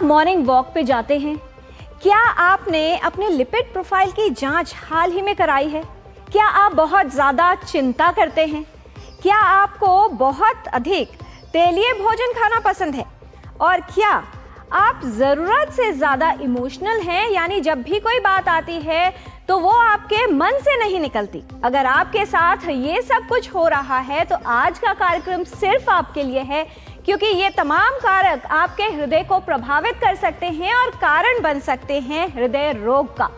Morning walk पे जाते हैं? क्या आपने अपने लिपिड प्रोफाइल की जांच हाल ही में कराई है? क्या आप बहुत ज़्यादा चिंता करते हैं? क्या आपको बहुत अधिक तेलीय भोजन खाना पसंद है? और क्या आप ज़रूरत से ज़्यादा इमोशनल हैं, यानी जब भी कोई बात आती है तो वो आपके मन से नहीं निकलती? अगर आपके साथ ये सब कुछ हो रहा है तो आज का कार्यक्रम सिर्फ आपके लिए है, क्योंकि ये तमाम कारक आपके हृदय को प्रभावित कर सकते हैं और कारण बन सकते हैं हृदय रोग का।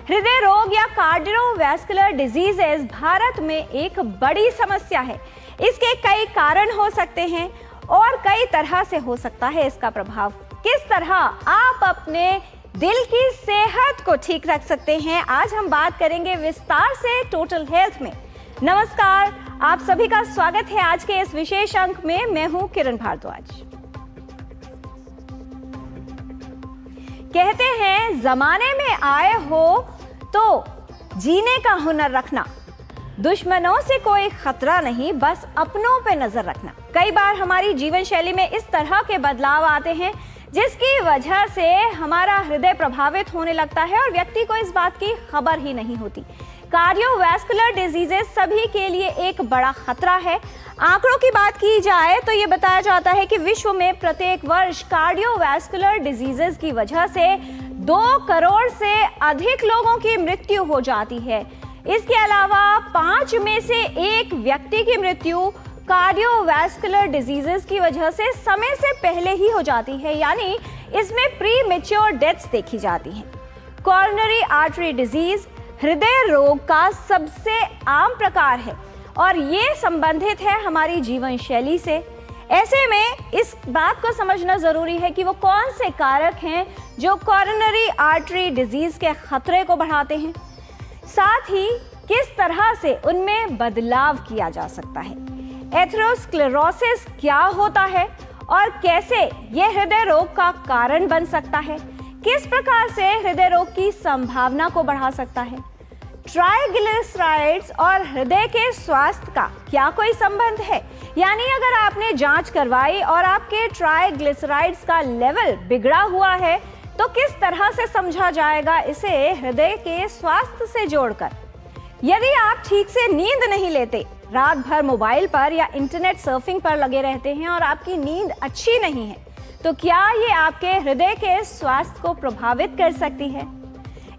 हृदय रोग या कार्डियोवैस्कुलर डिजीजेस भारत में एक बड़ी समस्या है। इसके कई कारण हो सकते हैं और कई तरह से हो सकता है इसका प्रभाव। किस तरह आप अपने दिल की सेहत को ठीक रख सकते हैं, आज हम बात करेंगे विस्तार से टोटल हेल्थ में। नमस्कार, आप सभी का स्वागत है आज के इस विशेष अंक में। मैं हूं किरण भारद्वाज। कहते हैं जमाने में आए हो तो जीने का हुनर रखना, दुश्मनों से कोई खतरा नहीं, बस अपनों पे नजर रखना। कई बार हमारी जीवन शैली में इस तरह के बदलाव आते हैं जिसकी वजह से हमारा हृदय प्रभावित होने लगता है और व्यक्ति को इस बात की खबर ही नहीं होती। कार्डियोवैस्कुलर डिजीजेस सभी के लिए एक बड़ा खतरा है। आंकड़ों की बात की जाए तो ये बताया जाता है कि विश्व में प्रत्येक वर्ष कार्डियोवैस्कुलर डिजीजेस की वजह से 2 करोड़ से अधिक लोगों की मृत्यु हो जाती है। इसके अलावा 5 में से 1 व्यक्ति की मृत्यु कार्डियोवैस्कुलर डिजीजेस की वजह से समय से पहले ही हो जाती है, यानी इसमें प्री मैच्योर डेथ्स देखी जाती हैं। कॉरोनरी आर्टरी डिजीज हृदय रोग का सबसे आम प्रकार है और ये संबंधित है हमारी जीवन शैली से। ऐसे में इस बात को समझना जरूरी है कि वो कौन से कारक हैं जो कॉरोनरी आर्टरी डिजीज के खतरे को बढ़ाते हैं, साथ ही किस तरह से उनमें बदलाव किया जा सकता है। एथेरोस्क्लेरोसिस क्या होता है और कैसे यह हृदय रोग का कारण बन सकता है, किस प्रकार से हृदय रोग की संभावना को बढ़ा सकता है। ट्राइग्लिसराइड्स और हृदय के स्वास्थ्य का क्या कोई संबंध है, यानी अगर आपने जांच करवाई और आपके ट्राइग्लिसराइड्स का लेवल बिगड़ा हुआ है तो किस तरह से समझा जाएगा इसे हृदय के स्वास्थ्य से जोड़कर। यदि आप ठीक से नींद नहीं लेते, रात भर मोबाइल पर या इंटरनेट सर्फिंग पर लगे रहते हैं और आपकी नींद अच्छी नहीं है, तो क्या ये आपके हृदय के स्वास्थ्य को प्रभावित कर सकती है।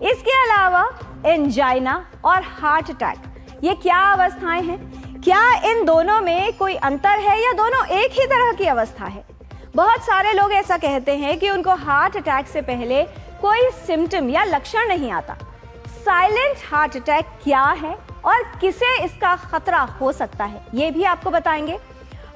इसके अलावा एंजाइना और हार्ट अटैक, ये क्या अवस्थाएं हैं? क्या इन दोनों में कोई अंतर है या दोनों एक ही तरह की अवस्था है? बहुत सारे लोग ऐसा कहते हैं कि उनको हार्ट अटैक से पहले कोई सिम्टम या लक्षण नहीं आता। साइलेंट हार्ट अटैक क्या है और किसे इसका खतरा हो सकता है, ये भी आपको बताएंगे।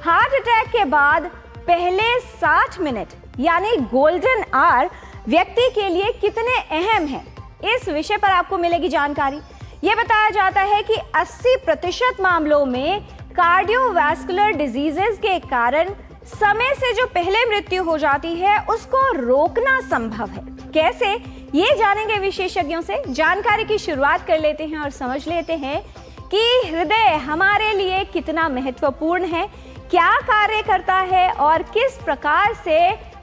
हार्ट अटैक के बाद पहले 60 मिनट यानी गोल्डन आवर व्यक्ति के लिए कितने अहम हैं, इस विषय पर आपको मिलेगी जानकारी। ये बताया जाता है कि 80% मामलों में कार्डियोवैस्कुलर डिजीजेस के कारण समय से जो पहले मृत्यु हो जाती है उसको रोकना संभव है। कैसे, ये जानेंगे विशेषज्ञों से। जानकारी की शुरुआत कर लेते हैं और समझ लेते हैं कि हृदय हमारे लिए कितना महत्वपूर्ण है, क्या कार्य करता है और किस प्रकार से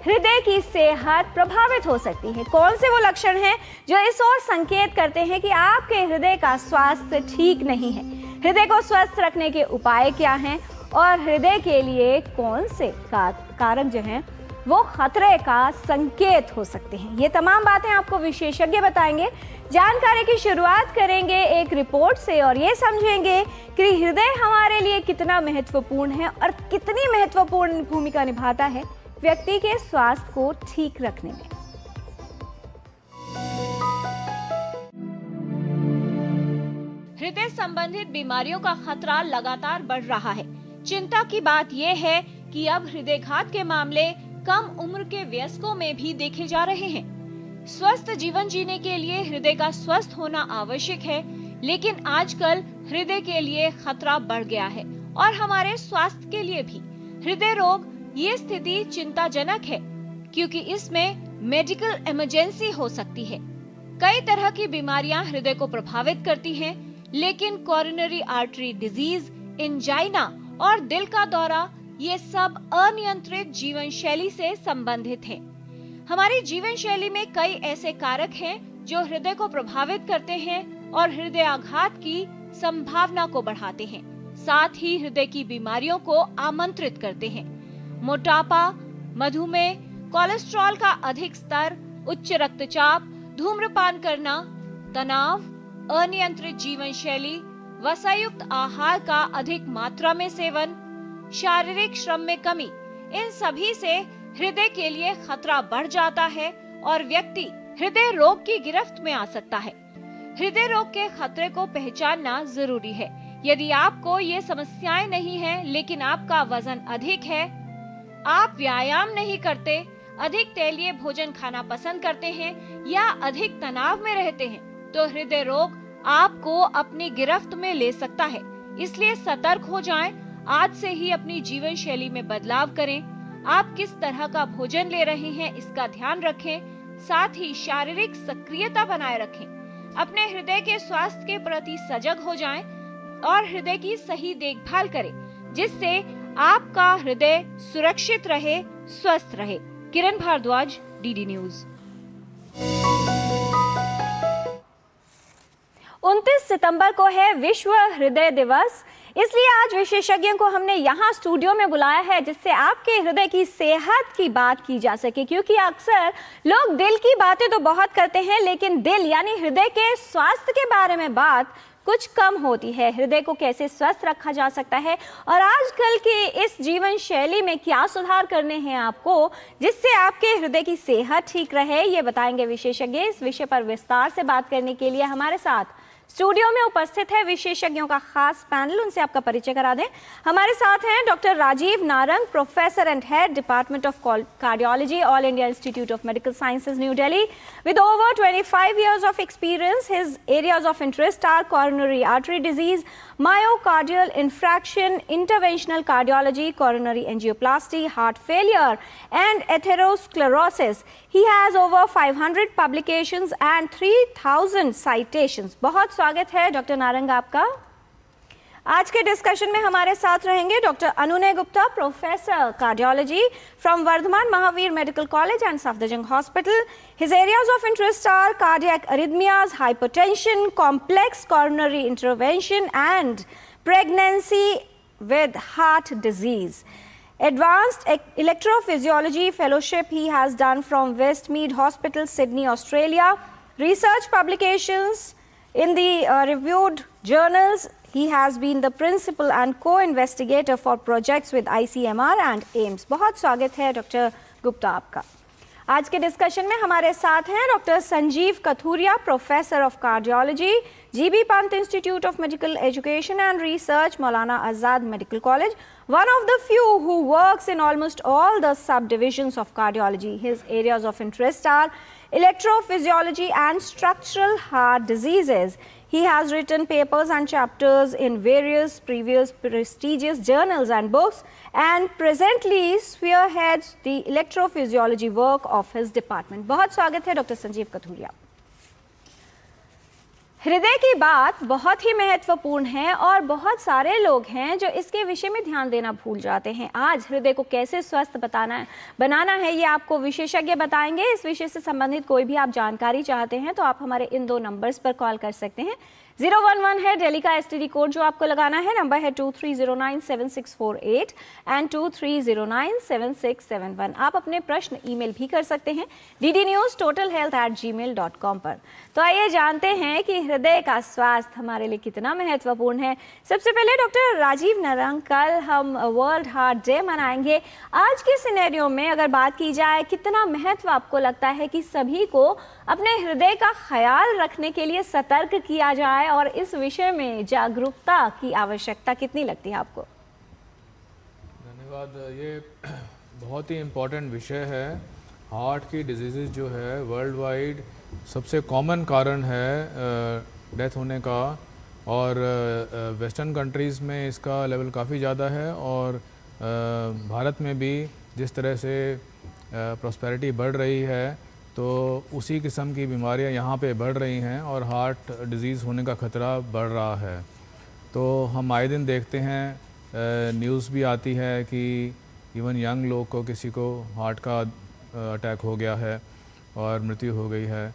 हृदय की सेहत प्रभावित हो सकती है। कौन से वो लक्षण हैं जो इस ओर संकेत करते हैं कि आपके हृदय का स्वास्थ्य ठीक नहीं है। हृदय को स्वस्थ रखने के उपाय क्या हैं और हृदय के लिए कौन से कारक जो हैं वो खतरे का संकेत हो सकते हैं, ये तमाम बातें आपको विशेषज्ञ बताएंगे। जानकारी की शुरुआत करेंगे एक रिपोर्ट से और ये समझेंगे कि हृदय हमारे लिए कितना महत्वपूर्ण है और कितनी महत्वपूर्ण भूमिका निभाता है व्यक्ति के स्वास्थ्य को ठीक रखने में। हृदय संबंधित बीमारियों का खतरा लगातार बढ़ रहा है। चिंता की बात यह है कि अब हृदयघात के मामले कम उम्र के वयस्कों में भी देखे जा रहे हैं। स्वस्थ जीवन जीने के लिए हृदय का स्वस्थ होना आवश्यक है, लेकिन आजकल हृदय के लिए खतरा बढ़ गया है और हमारे स्वास्थ्य के लिए भी। हृदय रोग ये स्थिति चिंताजनक है क्योंकि इसमें मेडिकल इमरजेंसी हो सकती है। कई तरह की बीमारियां हृदय को प्रभावित करती हैं, लेकिन कॉरोनरी आर्टरी डिजीज, एंजाइना और दिल का दौरा ये सब अनियंत्रित जीवन शैली से संबंधित हैं। हमारी जीवन शैली में कई ऐसे कारक हैं जो हृदय को प्रभावित करते हैं और हृदयाघात की संभावना को बढ़ाते हैं, साथ ही हृदय की बीमारियों को आमंत्रित करते हैं। मोटापा, मधुमेह, कोलेस्ट्रॉल का अधिक स्तर, उच्च रक्तचाप, धूम्रपान करना, तनाव, अनियंत्रित जीवन शैली, वसायुक्त आहार का अधिक मात्रा में सेवन, शारीरिक श्रम में कमी, इन सभी से हृदय के लिए खतरा बढ़ जाता है और व्यक्ति हृदय रोग की गिरफ्त में आ सकता है। हृदय रोग के खतरे को पहचानना जरूरी है। यदि आपको ये समस्याएं नहीं है, लेकिन आपका वजन अधिक है, आप व्यायाम नहीं करते, अधिक तैलीय भोजन खाना पसंद करते हैं या अधिक तनाव में रहते हैं, तो हृदय रोग आपको अपनी गिरफ्त में ले सकता है। इसलिए सतर्क हो जाएं, आज से ही अपनी जीवन शैली में बदलाव करें। आप किस तरह का भोजन ले रहे हैं इसका ध्यान रखें, साथ ही शारीरिक सक्रियता बनाए रखें। अपने हृदय के स्वास्थ्य के प्रति सजग हो जाएं और हृदय की सही देखभाल करें, जिससे आपका हृदय सुरक्षित रहे, स्वस्थ रहे। किरण भारद्वाज, डीडी न्यूज। 29 सितंबर को है विश्व हृदय दिवस, इसलिए आज विशेषज्ञों को हमने यहाँ स्टूडियो में बुलाया है, जिससे आपके हृदय की सेहत की बात की जा सके। क्योंकि अक्सर लोग दिल की बातें तो बहुत करते हैं, लेकिन दिल यानी हृदय के स्वास्थ्य के बारे में बात कुछ कम होती है। हृदय को कैसे स्वस्थ रखा जा सकता है और आजकल की इस जीवन शैली में क्या सुधार करने हैं आपको, जिससे आपके हृदय की सेहत ठीक रहे, ये बताएंगे विशेषज्ञ। इस विषय पर विस्तार से बात करने के लिए हमारे साथ स्टूडियो में उपस्थित है विशेषज्ञों का खास पैनल। उनसे आपका परिचय करा दें। हमारे साथ हैं doctor Rajeev Narang, professor and head department of cardiology, All India Institute of Medical Sciences, New Delhi. With over 25 years of experience, his areas of interest are coronary artery disease, myocardial infarction, interventional cardiology, coronary angioplasty, heart failure, and atherosclerosis. He has over 500 publications and 3000 citations. बहुत स्वागत है doctor Narang आपका। आज के discussion में हमारे साथ रहेंगे doctor Anunay Gupta, professor cardiology from Vardhman Mahavir Medical College and Safdarjung Hospital. His areas of interest are cardiac arrhythmias, hypertension, complex coronary intervention, and pregnancy with heart disease. Advanced electrophysiology fellowship he has done from Westmead Hospital, Sydney, Australia. Research publications in the reviewed journals. He has been the principal and co-investigator for projects with ICMR and AIMS. बहुत स्वागत है doctor Gupta आपका। आज के discussion में हमारे साथ हैं doctor Sanjeev Kathuria, professor of cardiology, G B Pant institute of medical education and research, Maulana Azad medical college, one of the few who works in almost all the subdivisions of cardiology. His areas of interest are electrophysiology and structural heart diseases. He has written papers and chapters in various previous prestigious journals and books, and presently spearheads the electrophysiology work of his department. बहुत स्वागत है doctor Sanjeev Kathuria. हृदय की बात बहुत ही महत्वपूर्ण है और बहुत सारे लोग हैं जो इसके विषय में ध्यान देना भूल जाते हैं। आज हृदय को कैसे स्वस्थ बनाना है ये आपको विशेषज्ञ बताएंगे। इस विषय से संबंधित कोई भी आप जानकारी चाहते हैं तो आप हमारे इन 2 नंबर्स पर कॉल कर सकते हैं। 011 है दिल्ली का STD कोड जो आपको लगाना है, नंबर है 23097648 एंड 23097671। आप अपने प्रश्न ईमेल भी कर सकते हैं ddnewstotalhealth@gmail.com पर। तो आइए जानते हैं कि हृदय का स्वास्थ्य हमारे लिए कितना महत्वपूर्ण है। सबसे पहले डॉक्टर राजीव नारंग, कल हम वर्ल्ड हार्ट डे मनाएंगे। आज के सिनेरियो में अगर बात की जाए, कितना महत्व आपको लगता है कि सभी को अपने हृदय का ख्याल रखने के लिए सतर्क किया जाए और इस विषय में जागरूकता की आवश्यकता कितनी लगती है आपको? धन्यवाद। ये बहुत ही इम्पोर्टेंट विषय है। हार्ट की डिजीज़ जो है वर्ल्ड वाइड सबसे कॉमन कारण है डेथ होने का, और वेस्टर्न कंट्रीज़ में इसका लेवल काफ़ी ज़्यादा है, और भारत में भी जिस तरह से प्रॉस्पेरिटी बढ़ रही है तो उसी किस्म की बीमारियां यहाँ पे बढ़ रही हैं और हार्ट डिजीज़ होने का ख़तरा बढ़ रहा है। तो हम आए दिन देखते हैं, न्यूज़ भी आती है कि इवन यंग लोग को किसी को हार्ट का अटैक हो गया है और मृत्यु हो गई है।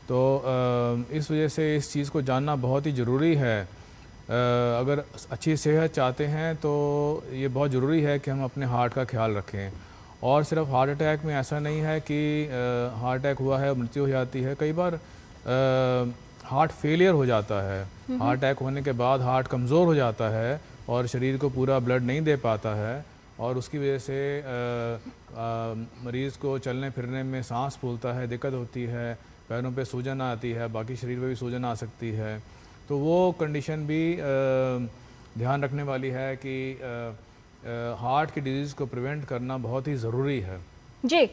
तो इस वजह से इस चीज़ को जानना बहुत ही ज़रूरी है। अगर अच्छी सेहत चाहते हैं तो ये बहुत ज़रूरी है कि हम अपने हार्ट का ख्याल रखें। और सिर्फ हार्ट अटैक में ऐसा नहीं है कि हार्ट अटैक हुआ है मृत्यु हो जाती है, कई बार हार्ट फेलियर हो जाता है। हार्ट अटैक होने के बाद हार्ट कमज़ोर हो जाता है और शरीर को पूरा ब्लड नहीं दे पाता है और उसकी वजह से मरीज़ को चलने फिरने में सांस फूलता है, दिक्कत होती है, पैरों पे सूजन आती है, बाकी शरीर पे भी सूजन आ सकती है। तो वो कंडीशन भी ध्यान रखने वाली है कि हार्ट की डिजीज़ को प्रिवेंट करना बहुत ही ज़रूरी है। जी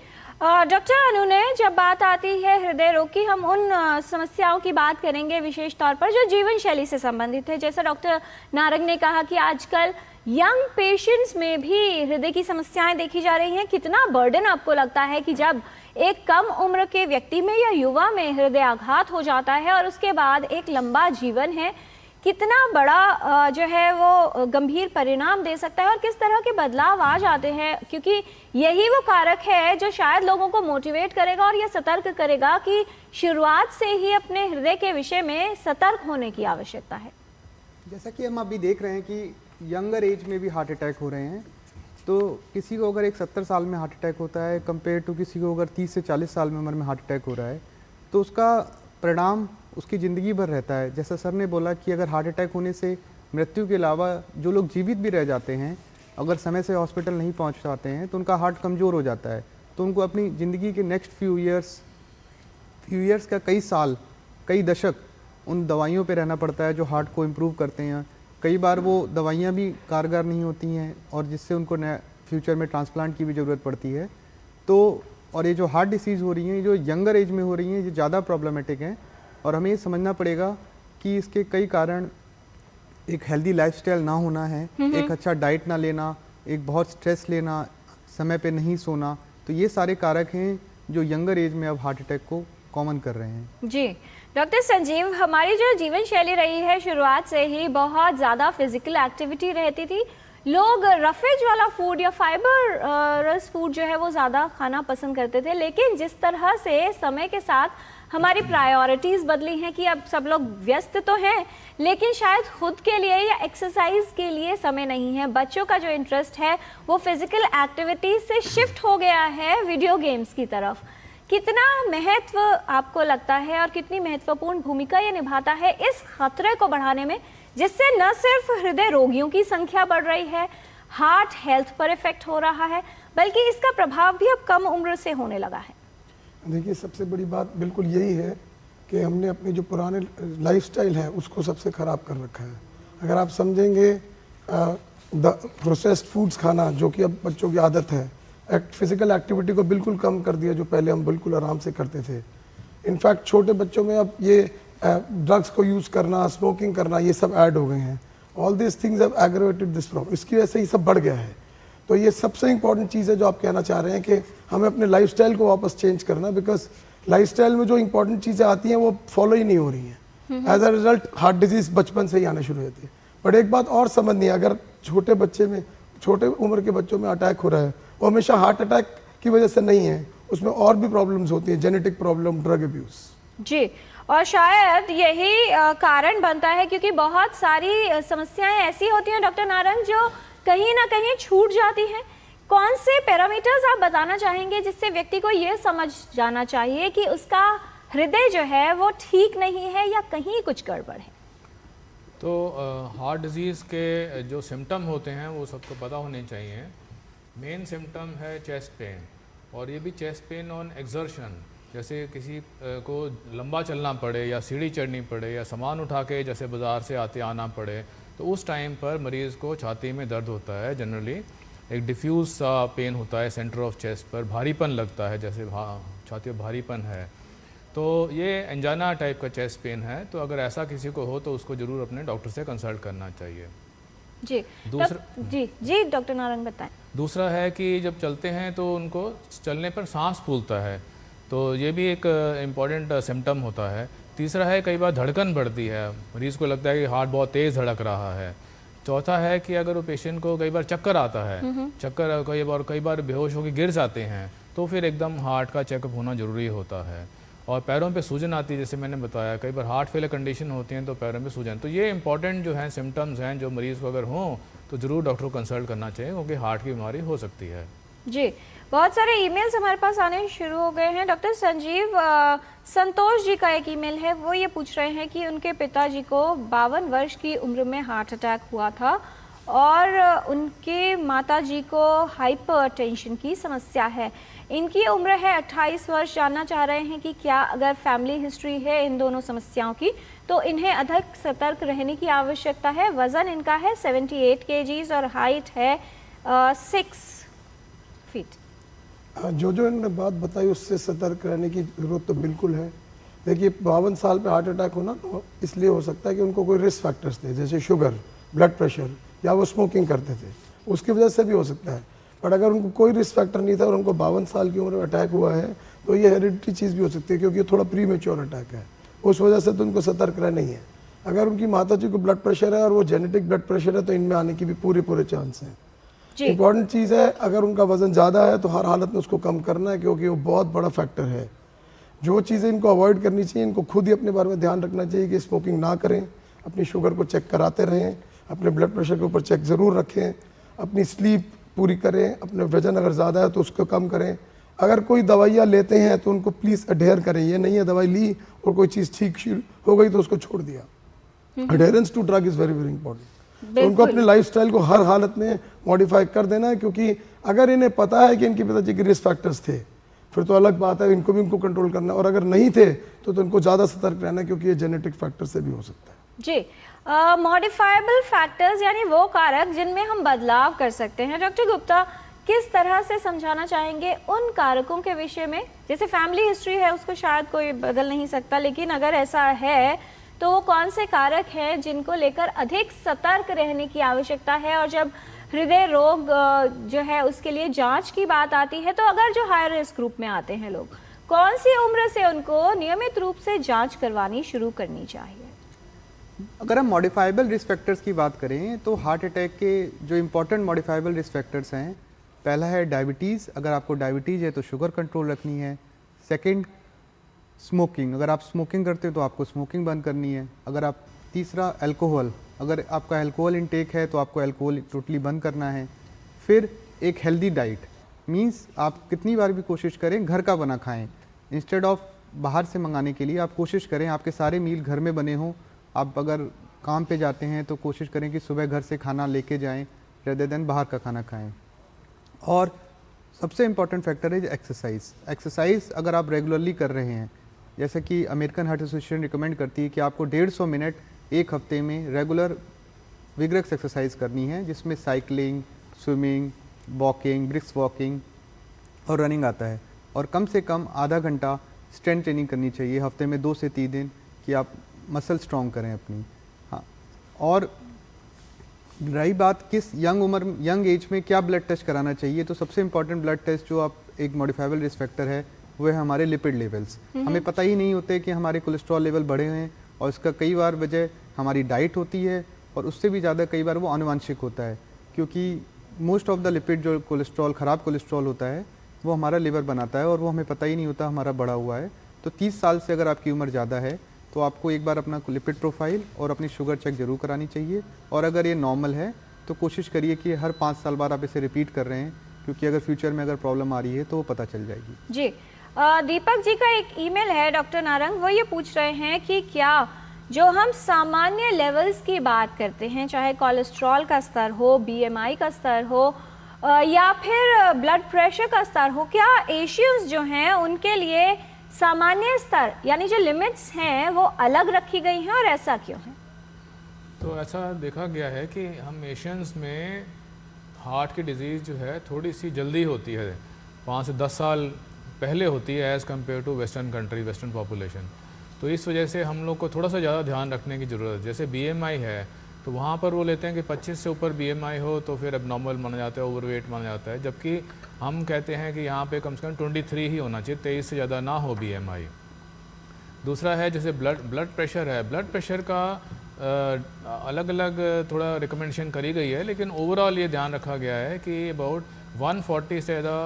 डॉक्टर अनु ने, जब बात आती है हृदय रोग की, हम उन समस्याओं की बात करेंगे विशेष तौर पर जो जीवन शैली से संबंधित है। जैसा डॉक्टर नारंग ने कहा कि आजकल यंग पेशेंट्स में भी हृदय की समस्याएं देखी जा रही हैं। कितना बर्डन आपको लगता है कि जब एक कम उम्र के व्यक्ति में या युवा में हृदयाघात हो जाता है और उसके बाद एक लंबा जीवन है, कितना बड़ा जो है वो गंभीर परिणाम दे सकता है और किस तरह के बदलाव आ जाते हैं, क्योंकि यही वो कारक है जो शायद लोगों को मोटिवेट करेगा और ये सतर्क करेगा कि शुरुआत से ही अपने हृदय के विषय में सतर्क होने की आवश्यकता है। जैसा कि हम अभी देख रहे हैं कि यंगर एज में भी हार्ट अटैक हो रहे हैं, तो किसी को अगर एक 70 साल में हार्ट अटैक होता है कंपेयर टू किसी को अगर 30 से 40 साल में उम्र में हार्ट अटैक हो रहा है, तो उसका परिणाम उसकी ज़िंदगी भर रहता है। जैसा सर ने बोला कि अगर हार्ट अटैक होने से मृत्यु के अलावा जो लोग जीवित भी रह जाते हैं, अगर समय से हॉस्पिटल नहीं पहुंच पाते हैं तो उनका हार्ट कमज़ोर हो जाता है, तो उनको अपनी ज़िंदगी के नेक्स्ट फ्यू ईयर्स का कई साल, कई दशक उन दवाइयों पे रहना पड़ता है जो हार्ट को इम्प्रूव करते हैं। कई बार वो दवाइयाँ भी कारगर नहीं होती हैं और जिससे उनको फ्यूचर में ट्रांसप्लांट की भी ज़रूरत पड़ती है। तो और ये जो हार्ट डिसीज़ हो रही हैं, जो यंगर एज में हो रही हैं, ये ज़्यादा प्रॉब्लमेटिक हैं और हमें ये समझना पड़ेगा कि इसके कई कारण एक हेल्दी लाइफस्टाइल ना होना है, एक अच्छा डाइट ना लेना, एक बहुत स्ट्रेस लेना, समय पे नहीं सोना, तो ये सारे कारक हैं जो यंगर एज में अब हार्ट अटैक को कॉमन कर रहे हैं। जी डॉक्टर संजीव, हमारी जो जीवन शैली रही है शुरुआत से ही बहुत ज़्यादा फिजिकल एक्टिविटी रहती थी। लोग रफेज वाला फूड या फाइबर रस फूड जो है वो ज़्यादा खाना पसंद करते थे, लेकिन जिस तरह से समय के साथ हमारी प्रायोरिटीज़ बदली हैं कि अब सब लोग व्यस्त तो हैं लेकिन शायद खुद के लिए या एक्सरसाइज के लिए समय नहीं है। बच्चों का जो इंटरेस्ट है वो फिजिकल एक्टिविटीज से शिफ्ट हो गया है वीडियो गेम्स की तरफ। कितना महत्व आपको लगता है और कितनी महत्वपूर्ण भूमिका ये निभाता है इस खतरे को बढ़ाने में, जिससे न सिर्फ हृदय रोगियों की संख्या बढ़ रही है, हार्ट हेल्थ पर इफेक्ट हो रहा है, बल्कि इसका प्रभाव भी अब कम उम्र से होने लगा है? देखिए, सबसे बड़ी बात बिल्कुल यही है कि हमने अपने जो पुराने लाइफस्टाइल है उसको सबसे ख़राब कर रखा है। अगर आप समझेंगे प्रोसेस्ड फूड्स खाना, जो कि अब बच्चों की आदत है, फिजिकल एक्टिविटी को बिल्कुल कम कर दिया जो पहले हम बिल्कुल आराम से करते थे। इनफैक्ट छोटे बच्चों में अब ये ड्रग्स को यूज़ करना, स्मोकिंग करना, ये सब ऐड हो गए हैं। All this things have aggravated this problem. इसकी वजह से ये सब बढ़ गया है। तो ये सबसे इंपॉर्टेंट चीज़ है जो आप कहना चाह रहे हैं कि हमें अपने लाइफस्टाइल को वापस चेंज करना, बिकॉज लाइफस्टाइल में जो इंपॉर्टेंट चीज़ें आती हैं वो फॉलो ही नहीं हो रही हैं। As a result heart disease बचपन से ही आने शुरू होती है। बट एक बात और समझनी है, अगर छोटे बच्चे में, छोटे उम्र के बच्चों में अटैक हो रहा है, वो हमेशा हार्ट अटैक की वजह से नहीं है, उसमें और भी प्रॉब्लम्स होती हैं, जेनेटिक प्रॉब्लम, ड्रग अब्यूज। जी, और शायद यही कारण बनता है क्योंकि बहुत सारी समस्याएं ऐसी होती हैं डॉक्टर नारंग जो कहीं ना कहीं छूट जाती हैं। कौन से पैरामीटर्स आप बताना चाहेंगे जिससे व्यक्ति को ये समझ जाना चाहिए कि उसका हृदय जो है वो ठीक नहीं है या कहीं कुछ गड़बड़ है? तो हार्ट डिजीज़ के जो सिम्टम होते हैं वो सबको पता होने चाहिए। मेन सिम्टम है चेस्ट पेन, और ये भी चेस्ट पेन ऑन एक्सर्शन, जैसे किसी को लंबा चलना पड़े या सीढ़ी चढ़नी पड़े या सामान उठा के जैसे बाज़ार से आते आना पड़े, तो उस टाइम पर मरीज़ को छाती में दर्द होता है। जनरली एक डिफ्यूज़ सा पेन होता है सेंटर ऑफ चेस्ट पर, भारीपन लगता है, जैसे छाती में भारीपन है, तो ये एंजाना टाइप का चेस्ट पेन है। तो अगर ऐसा किसी को हो तो उसको ज़रूर अपने डॉक्टर से कंसल्ट करना चाहिए। जी जी डॉक्टर नारंग बताएं। दूसरा है कि जब चलते हैं तो उनको चलने पर सांस फूलता है, तो ये भी एक इम्पॉर्टेंट सिम्टम होता है। तीसरा है कई बार धड़कन बढ़ती है, मरीज़ को लगता है कि हार्ट बहुत तेज़ धड़क रहा है। चौथा है कि अगर वो पेशेंट को कई बार चक्कर आता है, चक्कर कई बार बेहोश होकर गिर जाते हैं, तो फिर एकदम हार्ट का चेकअप होना ज़रूरी होता है। और पैरों पे सूजन आती है, जैसे मैंने बताया, कई बार हार्ट फेलियर कंडीशन होती हैं तो पैरों में सूजन, तो ये इंपॉर्टेंट जो हैं सिम्टम्स हैं, जो मरीज़ को अगर हों तो ज़रूर डॉक्टर को कंसल्ट करना चाहिए, क्योंकि हार्ट की बीमारी हो सकती है। जी, बहुत सारे ईमेल्स हमारे पास आने शुरू हो गए हैं। डॉक्टर संजीव, संतोष जी का एक ईमेल है, वो ये पूछ रहे हैं कि उनके पिताजी को 52 वर्ष की उम्र में हार्ट अटैक हुआ था और उनके माताजी को हाइपरटेंशन की समस्या है। इनकी उम्र है 28 वर्ष। जानना चाह रहे हैं कि क्या अगर फैमिली हिस्ट्री है इन दोनों समस्याओं की तो इन्हें अधिक सतर्क रहने की आवश्यकता है। वज़न इनका है 78 kgs और हाइट है 6 फीट। जो इन्होंने बात बताई उससे सतर्क रहने की ज़रूरत तो बिल्कुल है। देखिए 52 साल पे हार्ट अटैक होना तो इसलिए हो सकता है कि उनको कोई रिस्क फैक्टर्स थे, जैसे शुगर, ब्लड प्रेशर, या वो स्मोकिंग करते थे, उसकी वजह से भी हो सकता है। बट अगर उनको कोई रिस्क फैक्टर नहीं था और उनको 52 साल की उम्र में अटैक हुआ है तो ये हेरिडिटी चीज़ भी हो सकती है, क्योंकि ये थोड़ा प्री मेच्योर अटैक है, उस वजह से तो उनको सतर्क रहना ही है। अगर उनकी माता जी को ब्लड प्रेशर है और वो जेनेटिक ब्लड प्रेशर है तो इनमें आने की भी पूरे चांस हैं। इंपॉर्टेंट चीज़ है, अगर उनका वजन ज़्यादा है तो हर हालत में उसको कम करना है, क्योंकि वो बहुत बड़ा फैक्टर है। जो चीज़ें इनको अवॉइड करनी चाहिए, इनको खुद ही अपने बारे में ध्यान रखना चाहिए कि स्मोकिंग ना करें, अपनी शुगर को चेक कराते रहें, अपने ब्लड प्रेशर के ऊपर चेक ज़रूर रखें, अपनी स्लीप पूरी करें, अपने वजन अगर ज़्यादा है तो उसको कम करें। अगर कोई दवाइयाँ लेते हैं तो उनको प्लीज़ अडेयर करें, ये नहीं है दवाई ली और कोई चीज़ ठीक हो गई तो उसको छोड़ दिया। Adherence to drug is very important. तो उनको अपने लाइफस्टाइल को हर हालत में मॉडिफाई कर देना है, क्योंकि अगर इन्हें पता है कि इनके पिताजी के रिस्क फैक्टर्स थे फिर तो अलग बात है, इनको भी उनको कंट्रोल करना है, और अगर नहीं थे तो इनको ज़्यादा सतर्क रहना है, क्योंकि ये जेनेटिक फैक्टर से भी हो सकता है। जी, मॉडिफाइबल फैक्टर्स यानी वो कारक जिनमें हम बदलाव कर सकते हैं। डॉक्टर गुप्ता, किस तरह से समझाना चाहेंगे उन कारकों के विषय में? जैसे फैमिली हिस्ट्री है उसको शायद कोई बदल नहीं सकता, लेकिन अगर ऐसा है तो वो कौन से कारक हैं जिनको लेकर अधिक सतर्क रहने की आवश्यकता है? और जब हृदय रोग जो है उसके लिए जांच की बात आती है तो अगर जो हाई रिस्क ग्रुप में आते हैं लोग, कौन सी उम्र से उनको नियमित रूप से जांच करवानी शुरू करनी चाहिए? अगर हम मॉडिफाइबल रिस्क फैक्टर्स की बात करें तो हार्ट अटैक के जो इम्पोर्टेंट मॉडिफाइबल रिस्क फैक्टर्स हैं, पहला है डायबिटीज़। अगर आपको डायबिटीज़ है तो शुगर कंट्रोल रखनी है। सेकंड, स्मोकिंग, अगर आप स्मोकिंग करते हो तो आपको स्मोकिंग बंद करनी है। अगर आप तीसरा, अल्कोहल, अगर आपका अल्कोहल इंटेक है तो आपको अल्कोहल टोटली बंद करना है। फिर एक हेल्दी डाइट, मींस आप कितनी बार भी कोशिश करें घर का बना खाएं, इंस्टेड ऑफ बाहर से मंगाने के लिए आप कोशिश करें आपके सारे मील घर में बने हों। आप अगर काम पे जाते हैं तो कोशिश करें कि सुबह घर से खाना लेके जाएं रेदर देन बाहर का खाना खाएं। और सबसे इम्पॉर्टेंट फैक्टर है एक्सरसाइज। एक्सरसाइज अगर आप रेगुलरली कर रहे हैं, जैसे कि अमेरिकन हार्ट एसोसिएशन रिकमेंड करती है कि आपको 150 मिनट एक हफ्ते में रेगुलर विग्रस एक्सरसाइज करनी है, जिसमें cycling, swimming, walking, brisk walking और रनिंग आता है। और कम से कम आधा घंटा स्ट्रेंथ ट्रेनिंग करनी चाहिए हफ्ते में 2 से 3 दिन, कि आप मसल स्ट्रॉन्ग करें अपनी। हाँ, और रही बात किस यंग एज में क्या ब्लड टेस्ट कराना चाहिए, तो सबसे इम्पॉर्टेंट ब्लड टेस्ट जो आप एक मॉडिफाइबल रिस्क फैक्टर है वो है हमारे लिपिड लेवल्स। हमें पता ही नहीं होते कि हमारे कोलेस्ट्रॉल लेवल बढ़े हैं, और इसका कई बार वजह हमारी डाइट होती है, और उससे भी ज़्यादा कई बार वो आनुवंशिक होता है, क्योंकि मोस्ट ऑफ द लिपिड जो कोलेस्ट्रॉल, ख़राब कोलेस्ट्रॉल होता है, वो हमारा लिवर बनाता है और वो हमें पता ही नहीं होता हमारा बढ़ा हुआ है। तो 30 साल से अगर आपकी उम्र ज़्यादा है तो आपको एक बार अपना लिपिड प्रोफाइल और अपनी शुगर चेक ज़रूर करानी चाहिए। और अगर ये नॉर्मल है तो कोशिश करिए कि हर 5 साल बाद आप इसे रिपीट कर रहे हैं, क्योंकि अगर फ्यूचर में अगर प्रॉब्लम आ रही है तो वो पता चल जाएगी। जी, दीपक जी का एक ईमेल है डॉक्टर नारंग, वो ये पूछ रहे हैं कि क्या जो हम सामान्य लेवल्स की बात करते हैं, चाहे कोलेस्ट्रॉल का स्तर हो, बीएमआई का स्तर हो या फिर ब्लड प्रेशर का स्तर हो, क्या एशियंस जो हैं उनके लिए सामान्य स्तर यानी जो लिमिट्स हैं वो अलग रखी गई हैं, और ऐसा क्यों है? तो ऐसा देखा गया है कि हम एशियंस में हार्ट की डिज़ीज़ जो है थोड़ी सी जल्दी होती है, 5 से 10 साल पहले होती है as compare to western country, western population. तो इस वजह से हम लोग को थोड़ा सा ज़्यादा ध्यान रखने की ज़रूरत है। जैसे बीएमआई है तो वहाँ पर वो लेते हैं कि 25 से ऊपर बीएमआई हो तो फिर एबनॉर्मल माना जाता है, ओवरवेट माना जाता है, जबकि हम कहते हैं कि यहाँ पे कम से कम 23 ही होना चाहिए, 23 से ज़्यादा ना हो बीएमआई। दूसरा है जैसे ब्लड प्रेशर है, ब्लड प्रेशर का अलग अलग थोड़ा रिकमेंडेशन करी गई है, लेकिन ओवरऑल ये ध्यान रखा गया है कि अबाउट 140 से ज़्यादा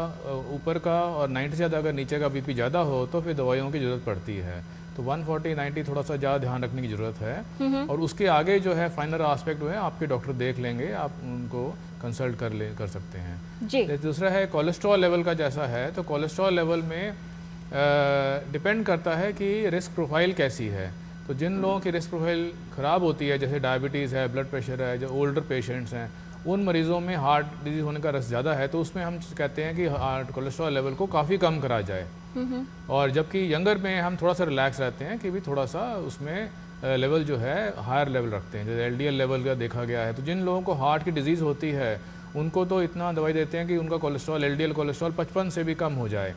ऊपर का और 90 से ज़्यादा अगर नीचे का बीपी ज़्यादा हो तो फिर दवाइयों की ज़रूरत पड़ती है। तो 140-90 थोड़ा सा ज़्यादा ध्यान रखने की ज़रूरत है। और उसके आगे जो है फाइनल आस्पेक्ट जो है आपके डॉक्टर देख लेंगे, आप उनको कंसल्ट कर सकते हैं जी। दूसरा है कोलेस्ट्रॉल लेवल का जैसा है, तो कोलेस्ट्रॉल लेवल में डिपेंड करता है कि रिस्क प्रोफाइल कैसी है। तो जिन लोगों की रिस्क प्रोफाइल ख़राब होती है, जैसे डायबिटीज़ है, ब्लड प्रेशर है, जो ओल्डर पेशेंट्स हैं, उन मरीज़ों में हार्ट डिजीज़ होने का रिस्क ज़्यादा है, तो उसमें हम कहते हैं कि हार्ट कोलेस्ट्रॉल लेवल को काफ़ी कम करा जाए। और जबकि यंगर में हम थोड़ा सा रिलैक्स रहते हैं कि भी थोड़ा सा उसमें लेवल जो है हायर लेवल रखते हैं, जैसे एलडीएल लेवल का देखा गया है। तो जिन लोगों को हार्ट की डिजीज़ होती है उनको तो इतना दवाई देते हैं कि उनका कोलेस्ट्रॉल एलडीएल कोलेस्ट्रॉल 55 से भी कम हो जाए।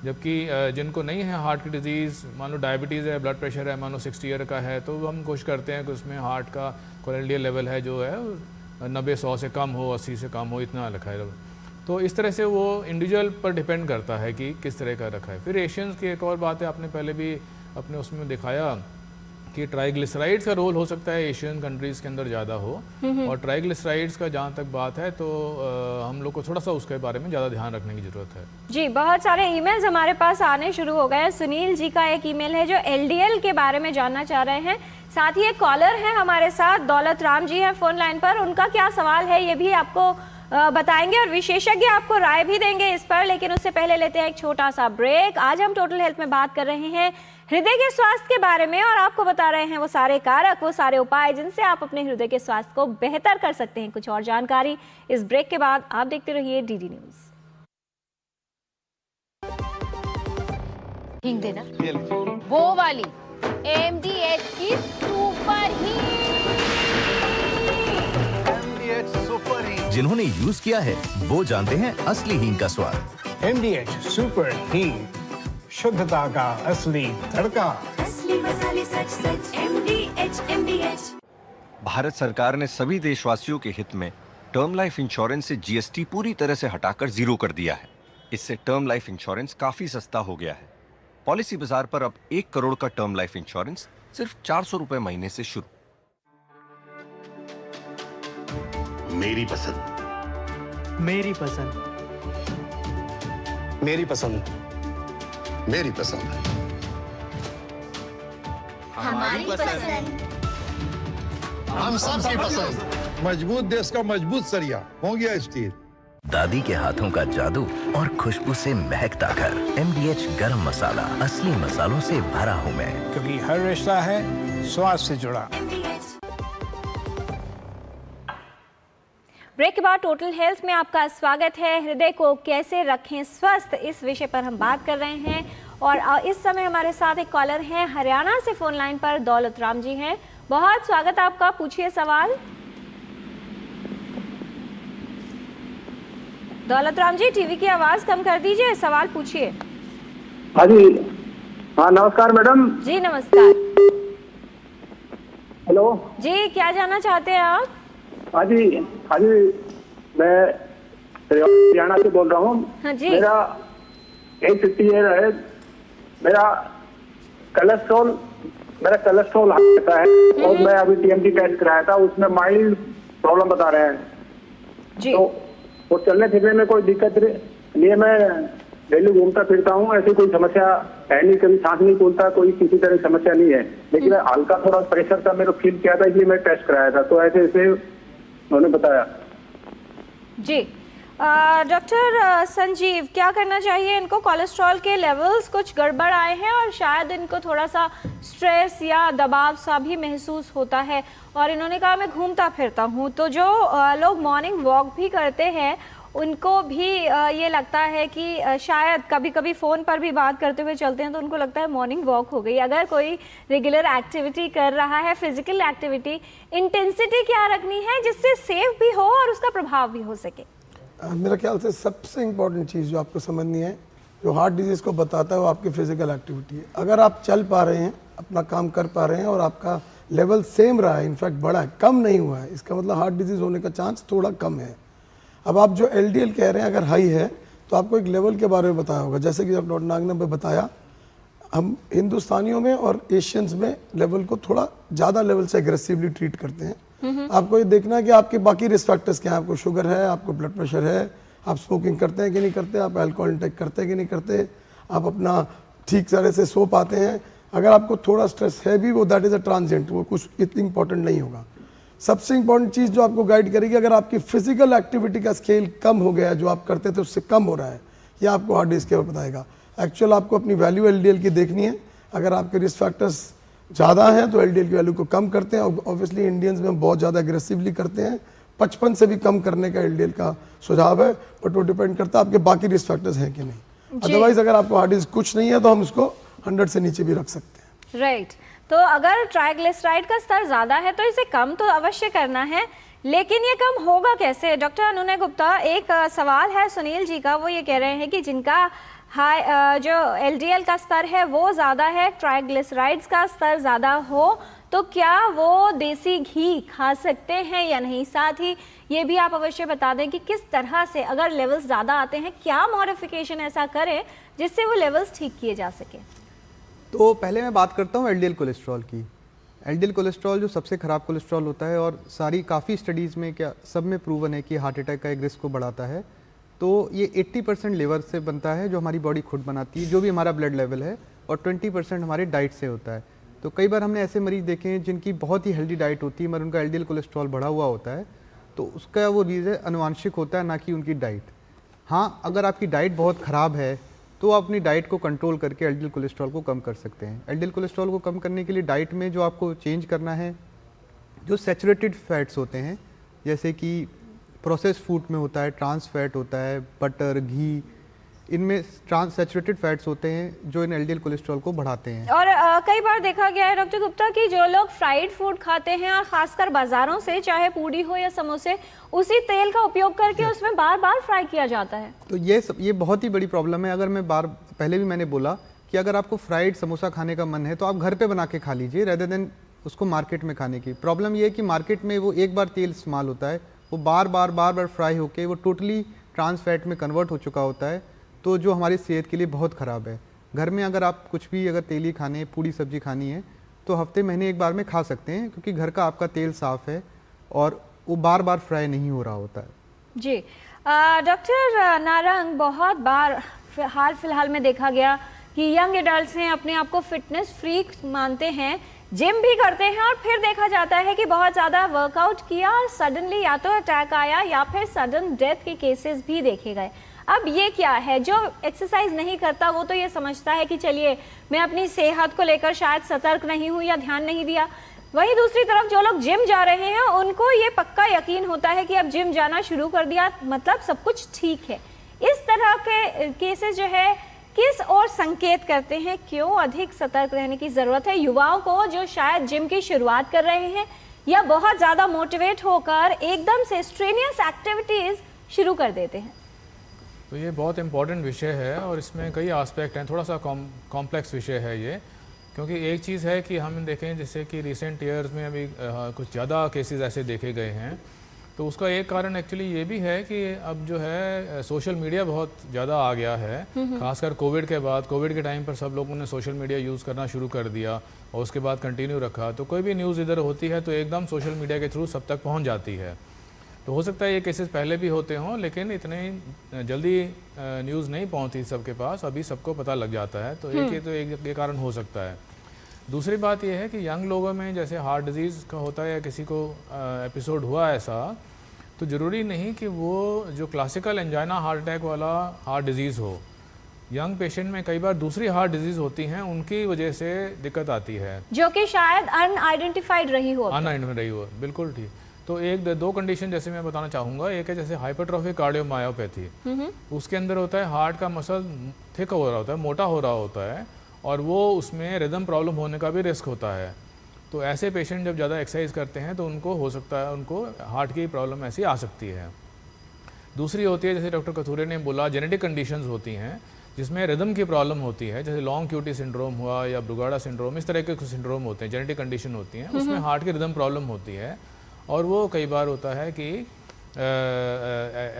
जबकि जिनको नहीं है हार्ट की डिजीज़, मान लो डायबिटीज़ है, ब्लड प्रेशर है, मान लो 60 ईयर का है, तो हम कोशिश करते हैं कि उसमें हार्ट का एलडीएल लेवल है जो है 90-100 से कम हो, 80 से कम हो, इतना रखा है। तो इस तरह से वो इंडिविजुअल पर डिपेंड करता है कि किस तरह का रखा है। फिर एशियंस की एक और बात है, आपने पहले भी अपने उसमें दिखाया कि ट्राइग्लिसराइड्स का रोल हो सकता है एशियन कंट्रीज़ के अंदर ज़्यादा हो। और ट्राइग्लिसराइड्स का जहाँ तक बात है तो हम लोग को थोड़ा सा उसके बारे में ज़्यादा ध्यान रखने की ज़रूरत है। जी, बहुत सारे ईमेल्स हमारे पास आने शुरू हो गए हैं। सुनील जी का एक ईमेल है जो एलडीएल के बारे में जानना चाह रहे हैं। साथ ही एक कॉलर है हमारे साथ, दौलत राम जी हैं फोन लाइन पर। उनका क्या सवाल है ये भी आपको बताएंगे और विशेषज्ञ आपको राय भी देंगे इस पर। लेकिन उससे पहले लेते हैं एक छोटा सा ब्रेक। आज हम टोटल हेल्थ में बात कर रहे हैं हृदय के स्वास्थ्य के बारे में और आपको बता रहे हैं वो सारे कारक, वो सारे उपाय जिनसे आप अपने हृदय के स्वास्थ्य को बेहतर कर सकते हैं। कुछ और जानकारी इस ब्रेक के बाद। आप देखते रहिए डीडी न्यूज। हींग देना, वो वाली MDH की सुपर हींग। जिन्होंने यूज किया है वो जानते हैं असली हींग का स्वाद। MDH सुपर हींग, शुद्धता का असली तड़का। असली मसाले सच सच MDH। भारत सरकार ने सभी देशवासियों के हित में टर्म लाइफ इंश्योरेंस से जीएसटी पूरी तरह से हटाकर जीरो कर दिया है। इससे टर्म लाइफ इंश्योरेंस काफी सस्ता हो गया है। पॉलिसी बाजार पर अब 1 करोड़ का टर्म लाइफ इंश्योरेंस सिर्फ 400 रुपए महीने से शुरू। मेरी पसंद, मेरी पसंद, मेरी पसंद, मेरी पसंद, हमारी पसंद, हम सबकी पसंद। मजबूत देश का मजबूत सरिया हो गया स्टील। दादी के हाथों का जादू और खुशबू से महकता घर। MDH गरम मसाला, असली मसालों से भरा हूँ मैं, क्योंकि हर रिश्ता है स्वाद से जुड़ा। ब्रेक के बाद टोटल हेल्थ में आपका स्वागत है। हृदय को कैसे रखें स्वस्थ, इस विषय पर हम बात कर रहे हैं। और इस समय हमारे साथ एक कॉलर हैं हरियाणा से फोन लाइन पर, दौलत राम जी हैं। बहुत स्वागत आपका, पूछिए सवाल। दौलत राम जी, टीवी की आवाज कम कर दीजिए, सवाल पूछिए। हाँ जी, हाँ नमस्कार मैडम जी। नमस्कार। हेलो जी, क्या जानना चाहते हैं आप? हाँ जी, हाँ जी, मैं हरियाणा से बोल रहा हूँ। हाँ जी। मेरा 50 ईयर है। मेरा कोलेस्ट्रॉल हाई रहता है और मैं अभी TMT टेस्ट कराया था, उसमें माइल्ड प्रॉब्लम बता रहे हैं जी। तो वो चलने फिरने में कोई दिक्कत नहीं है। मैं डेली घूमता फिरता हूँ, ऐसी कोई समस्या है नहीं, कभी सांस नहीं फूलता, कोई किसी तरह की समस्या नहीं है। लेकिन हल्का थोड़ा प्रेशर का मेरे फील किया था, इसलिए मैं टेस्ट कराया था, तो ऐसे ऐसे उन्होंने बताया। जी डॉक्टर संजीव, क्या करना चाहिए इनको? कोलेस्ट्रॉल के लेवल्स कुछ गड़बड़ आए हैं और शायद इनको थोड़ा सा स्ट्रेस या दबाव सा भी महसूस होता है। और इन्होंने कहा मैं घूमता फिरता हूँ, तो जो लोग मॉर्निंग वॉक भी करते हैं उनको भी ये लगता है कि शायद कभी कभी फ़ोन पर भी बात करते हुए चलते हैं तो उनको लगता है मॉर्निंग वॉक हो गई। अगर कोई रेगुलर एक्टिविटी कर रहा है, फिजिकल एक्टिविटी, इंटेंसिटी क्या रखनी है जिससे सेफ भी हो और उसका प्रभाव भी हो सके? मेरा ख्याल से सबसे इम्पोर्टेंट चीज़ जो आपको समझनी है, जो हार्ट डिजीज़ को बताता है, वो आपकी फिजिकल एक्टिविटी है। अगर आप चल पा रहे हैं, अपना काम कर पा रहे हैं और आपका लेवल सेम रहा है, इनफैक्ट बढ़ा है, कम नहीं हुआ है, इसका मतलब हार्ट डिजीज़ होने का चांस थोड़ा कम है। अब आप जो LDL कह रहे हैं अगर हाई है तो आपको एक लेवल के बारे में बताया होगा, जैसे कि डॉक्टर नाग ने बताया, हम हिंदुस्तानियों में और एशियंस में लेवल को थोड़ा ज़्यादा लेवल से एग्रेसिवली ट्रीट करते हैं। आपको ये देखना है कि आपके बाकी रिस्क फैक्टर्स क्या हैं। आपको शुगर है, आपको ब्लड प्रेशर है, आप स्मोकिंग करते हैं कि नहीं करते, आप अल्कोहल इंटेक करते हैं कि नहीं करते, आप अपना ठीक तरह से सो पाते हैं। अगर आपको थोड़ा स्ट्रेस है भी, वो दैट इज़ अ ट्रांजिएंट, वो कुछ इतनी इंपॉर्टेंट नहीं होगा। सबसे इंपॉर्टेंट चीज़ जो आपको गाइड करेगी, अगर आपकी फिजिकल एक्टिविटी का स्केल कम हो गया है, जो आप करते थे उससे कम हो रहा है, ये आपको हार्ट डिजीज के बारे में बताएगा। एक्चुअल आपको अपनी वैल्यू एलडीएल की देखनी है। अगर आपके रिस्क फैक्टर्स ज़्यादा हैं तो एलडीएल की वैल्यू को कम करते हैं। ऑब्वियसली इंडियंस में बहुत ज़्यादा एग्रेसिवली करते हैं, 55 से भी कम करने का एलडीएल का सुझाव है, बट वो डिपेंड करता है आपके बाकी रिस्क फैक्टर्स हैं कि नहीं। अदरवाइज अगर आपको हार्ट डिजीज कुछ नहीं है तो हम इसको 100 से नीचे भी रख सकते हैं। राइट तो अगर ट्राइग्लिसराइड का स्तर ज़्यादा है तो इसे कम तो अवश्य करना है, लेकिन ये कम होगा कैसे? डॉक्टर अनुनय गुप्ता, एक सवाल है सुनील जी का, वो ये कह रहे हैं कि जिनका हाई जो एलडीएल का स्तर है वो ज़्यादा है, ट्राइग्लिसराइड्स का स्तर ज़्यादा हो, तो क्या वो देसी घी खा सकते हैं या नहीं? साथ ही ये भी आप अवश्य बता दें कि किस तरह से अगर लेवल्स ज़्यादा आते हैं क्या मॉडिफिकेशन ऐसा करें जिससे वो लेवल्स ठीक किए जा सके। तो पहले मैं बात करता हूँ एलडीएल कोलेस्ट्रॉल की। एलडीएल कोलेस्ट्रॉल जो सबसे ख़राब कोलेस्ट्रॉल होता है और सारी काफ़ी स्टडीज़ में क्या सब में प्रूवन है कि हार्ट अटैक का एक रिस्क को बढ़ाता है। तो ये 80% लिवर से बनता है जो हमारी बॉडी खुद बनाती है, जो भी हमारा ब्लड लेवल है, और 20% हमारे डाइट से होता है। तो कई बार हमने ऐसे मरीज देखे हैं जिनकी बहुत ही हेल्दी डाइट होती है मगर उनका एलडीएल कोलेस्ट्रॉल बढ़ा हुआ होता है, तो उसका वो रीज़न अनुवांशिक होता है, ना कि उनकी डाइट। हाँ, अगर आपकी डाइट बहुत ख़राब है तो आप अपनी डाइट को कंट्रोल करके एलडीएल कोलेस्ट्रॉल को कम कर सकते हैं। एलडीएल कोलेस्ट्रॉल को कम करने के लिए डाइट में जो आपको चेंज करना है, जो सैचुरेटेड फैट्स होते हैं, जैसे कि प्रोसेस फूड में होता है, ट्रांस फैट होता है, बटर, घी, इनमें ट्रांस सैचुरेटेड फैट्स होते हैं जो इन एलडीएल कोलेस्ट्रॉल को बढ़ाते हैं। और कई बार देखा गया है डॉक्टर गुप्ता कि जो लोग फ्राइड फूड खाते हैं और खासकर बाजारों से, चाहे पूड़ी हो या समोसे, उसी तेल का उपयोग करके उसमें बार बार फ्राई किया जाता है। तो ये बहुत ही बड़ी प्रॉब्लम है। अगर मैं पहले भी मैंने बोला कि अगर आपको फ्राइड समोसा खाने का मन है तो आप घर पे बना के खा लीजिए रेदर देन उसको मार्केट में खाने की। प्रॉब्लम ये है कि मार्केट में वो एक बार तेल इस्तेमाल होता है, वो बार बार फ्राई होके वो टोटली ट्रांस फैट में कन्वर्ट हो चुका होता है, तो जो हमारी सेहत के लिए बहुत ख़राब है। घर में अगर आप कुछ भी अगर तेली खाने, पूड़ी सब्जी खानी है तो हफ्ते महीने एक बार में खा सकते हैं, क्योंकि घर का आपका तेल साफ़ है और वो बार बार फ्राई नहीं हो रहा होता है। जी डॉक्टर नारंग, बहुत बार हाल फिलहाल में देखा गया कि यंग एडल्ट्स हैं अपने आप को फिटनेस फ्रीक मानते हैं, जिम भी करते हैं, और फिर देखा जाता है कि बहुत ज़्यादा वर्कआउट किया और सडनली या तो अटैक आया या फिर सडन डेथ के केसेस भी देखे गए। अब ये क्या है? जो एक्सरसाइज नहीं करता वो तो ये समझता है कि चलिए मैं अपनी सेहत को लेकर शायद सतर्क नहीं हूँ या ध्यान नहीं दिया, वहीं दूसरी तरफ जो लोग जिम जा रहे हैं उनको ये पक्का यकीन होता है कि अब जिम जाना शुरू कर दिया मतलब सब कुछ ठीक है। इस तरह के केसेस जो है किस ओर संकेत करते हैं? क्यों अधिक सतर्क रहने की ज़रूरत है युवाओं को जो शायद जिम की शुरुआत कर रहे हैं या बहुत ज़्यादा मोटिवेट होकर एकदम से स्ट्रेनियस एक्टिविटीज़ शुरू कर देते हैं? तो ये बहुत इम्पॉर्टेंट विषय है और इसमें कई एस्पेक्ट हैं, थोड़ा सा कॉम्प्लेक्स विषय है ये, क्योंकि एक चीज़ है कि हम देखें जैसे कि रिसेंट ईयर्स में अभी कुछ ज़्यादा केसेस ऐसे देखे गए हैं, तो उसका एक कारण एक्चुअली ये भी है कि अब जो है सोशल मीडिया बहुत ज़्यादा आ गया है, खासकर कोविड के बाद। कोविड के टाइम पर सब लोगों ने सोशल मीडिया यूज़ करना शुरू कर दिया और उसके बाद कंटिन्यू रखा, तो कोई भी न्यूज़ इधर होती है तो एकदम सोशल मीडिया के थ्रू सब तक पहुँच जाती है। तो हो सकता है ये केसेस पहले भी होते हों, लेकिन इतने जल्दी न्यूज़ नहीं पहुंचती सबके पास, अभी सबको पता लग जाता है, तो एक ये कारण हो सकता है। दूसरी बात ये है कि यंग लोगों में जैसे हार्ट डिजीज़ का होता है या किसी को एपिसोड हुआ ऐसा, तो ज़रूरी नहीं कि वो जो क्लासिकल एंजाइना हार्ट अटैक वाला हार्ट डिजीज़ हो। यंग पेशेंट में कई बार दूसरी हार्ट डिजीज़ होती हैं, उनकी वजह से दिक्कत आती है, जो कि शायद अनआइडेंटिफाइड रही हो। बिल्कुल ठीक। तो एक दो कंडीशन जैसे मैं बताना चाहूँगा, एक है जैसे हाइपरट्रोफिक कार्डियोमायोपैथी, उसके अंदर होता है हार्ट का मसल थिक हो रहा होता है, मोटा हो रहा होता है, और वो उसमें रिदम प्रॉब्लम होने का भी रिस्क होता है। तो ऐसे पेशेंट जब ज़्यादा एक्सरसाइज करते हैं तो उनको हो सकता है उनको हार्ट की प्रॉब्लम ऐसी आ सकती है। दूसरी होती है जैसे डॉक्टर कथूरे ने बोला, जेनेटिक कंडीशंस होती हैं जिसमें रिदम की प्रॉब्लम होती है, जैसे लॉन्ग क्यूटी सिंड्रोम हुआ या ब्रुगाडा सिंड्रोम, इस तरह के कुछ सिंड्रोम होते हैं, जेनेटिक कंडीशन होती हैं, उसमें हार्ट की रिदम प्रॉब्लम होती है। और वो कई बार होता है कि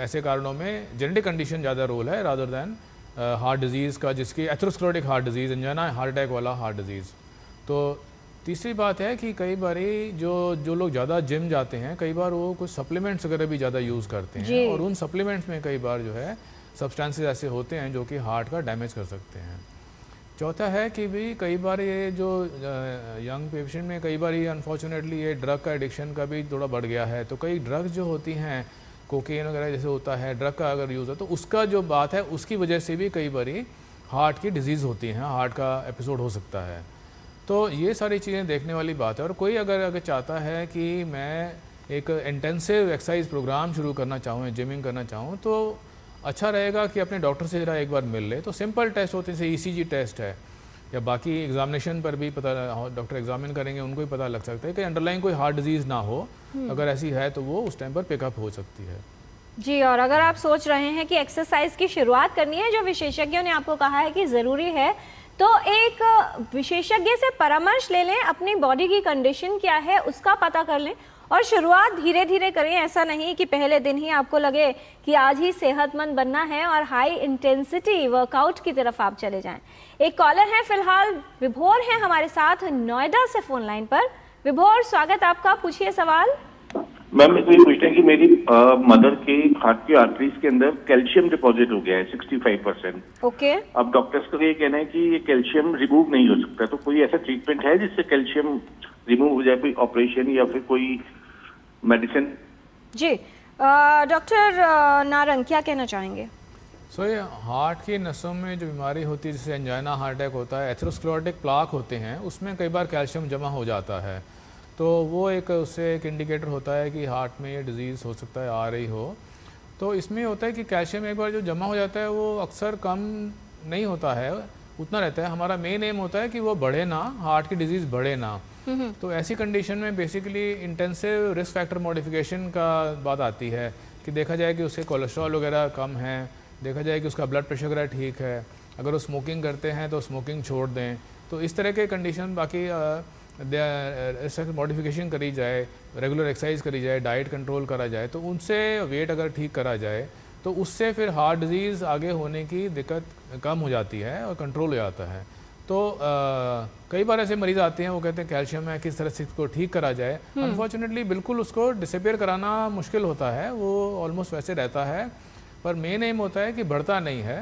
ऐसे कारणों में जेनेटिक कंडीशन ज़्यादा रोल है रादर दैन हार्ट डिजीज़ का, जिसकी atherosclerotic heart disease, angina heart attack वाला हार्ट डिजीज़। तो तीसरी बात है कि कई बार जो लोग ज़्यादा जिम जाते हैं, कई बार वो कुछ सप्लीमेंट्स वगैरह भी ज़्यादा यूज़ करते हैं, और उन सप्लीमेंट्स में कई बार जो है सब्सटेंसेस ऐसे होते हैं जो कि हार्ट का डैमेज कर सकते हैं। चौथा है कि भी कई बार ये जो यंग पेशेंट में कई बार ये अनफॉर्चुनेटली ये ड्रग का एडिक्शन का भी थोड़ा बढ़ गया है। तो कई ड्रग्स जो होती हैं, कोकेन वगैरह जैसे होता है, ड्रग का अगर यूज़ है तो उसका जो बात है उसकी वजह से भी कई बार हार्ट की डिजीज़ होती हैं, हार्ट का एपिसोड हो सकता है। तो ये सारी चीज़ें देखने वाली बात है। और कोई अगर चाहता है कि मैं एक इंटेंसिव एक्सरसाइज प्रोग्राम शुरू करना चाहूँ, जिमिंग करना चाहूँ, तो अच्छा रहेगा कि अपने डॉक्टर से ज़रा एक बार मिल ले। तो सिंपल टेस्ट होते हैं, जैसे ECG टेस्ट है, या बाकी एग्जामिनेशन पर भी पता, डॉक्टर एग्जामिन करेंगे, उनको ही पता लग सकता है कि अंडरलाइन कोई हार्ट डिजीज़ ना हो। अगर ऐसी है तो वो उस टाइम पर पिकअप हो सकती है। जी, और अगर आप सोच रहे हैं कि एक्सरसाइज की शुरुआत करनी है, जो विशेषज्ञों ने आपको कहा है कि ज़रूरी है, तो एक विशेषज्ञ से परामर्श ले लें, अपनी बॉडी की कंडीशन क्या है उसका पता कर लें, और शुरुआत धीरे धीरे करें। ऐसा नहीं कि पहले दिन ही आपको लगे कि आज ही सेहतमंद बनना है और हाई इंटेंसिटी वर्कआउट की तरफ आप चले जाएं। एक कॉलर है फिलहाल, विभोर है हमारे साथ नोएडा से फोन लाइन पर। विभोर, स्वागत आपका, पूछिए सवाल। मैम, मेरे को ये पूछना है कि मेरी मदर के हार्ट की आर्टरीज के अंदर कैल्शियम डिपॉजिट हो गया है 65%। ओके। अब डॉक्टर्स का ये कहना है कि ये कैल्शियम रिमूव नहीं हो सकता, तो कोई ऐसा ट्रीटमेंट है जिससे कैल्शियम रिमूव हो जाए, कोई ऑपरेशन या फिर कोई मेडिसिन? जी, डॉक्टर नारंग क्या कहना चाहेंगे? ये हार्ट की नसों में जो बीमारी होती है, जैसे एंजाइना हार्ट अटैक होता है, एथेरोस्क्लेरोटिक प्लाक होते हैं, उसमें कई बार कैल्शियम जमा हो जाता है। तो वो एक उससे एक इंडिकेटर होता है कि हार्ट में ये डिजीज़ हो सकता है आ रही हो। तो इसमें होता है कि कैल्शियम एक बार जो जमा हो जाता है वो अक्सर कम नहीं होता है, उतना रहता है। हमारा मेन एम होता है कि वो बढ़े ना, हार्ट की डिजीज़ बढ़े ना। तो ऐसी कंडीशन में basically intensive risk factor modification का बात आती है कि देखा जाए कि उसके कोलेस्ट्रॉल वगैरह कम है, देखा जाए कि उसका ब्लड प्रेशर वगैरह ठीक है, अगर वो स्मोकिंग करते हैं तो स्मोकिंग छोड़ दें। तो इस तरह के कंडीशन, बाकी मॉडिफिकेशन करी जाए, रेगुलर एक्सरसाइज करी जाए, डाइट कंट्रोल करा जाए, तो उनसे वेट अगर ठीक करा जाए तो उससे फिर हार्ट डिजीज़ आगे होने की दिक्कत कम हो जाती है और कंट्रोल हो जाता है। तो कई बार ऐसे मरीज़ आते हैं, वो कहते हैं कैल्शियम है, किस तरह से इसको ठीक करा जाए। अनफॉर्चुनेटली बिल्कुल उसको डिसअपियर कराना मुश्किल होता है, वो ऑलमोस्ट वैसे रहता है, पर मेन एम होता है कि बढ़ता नहीं है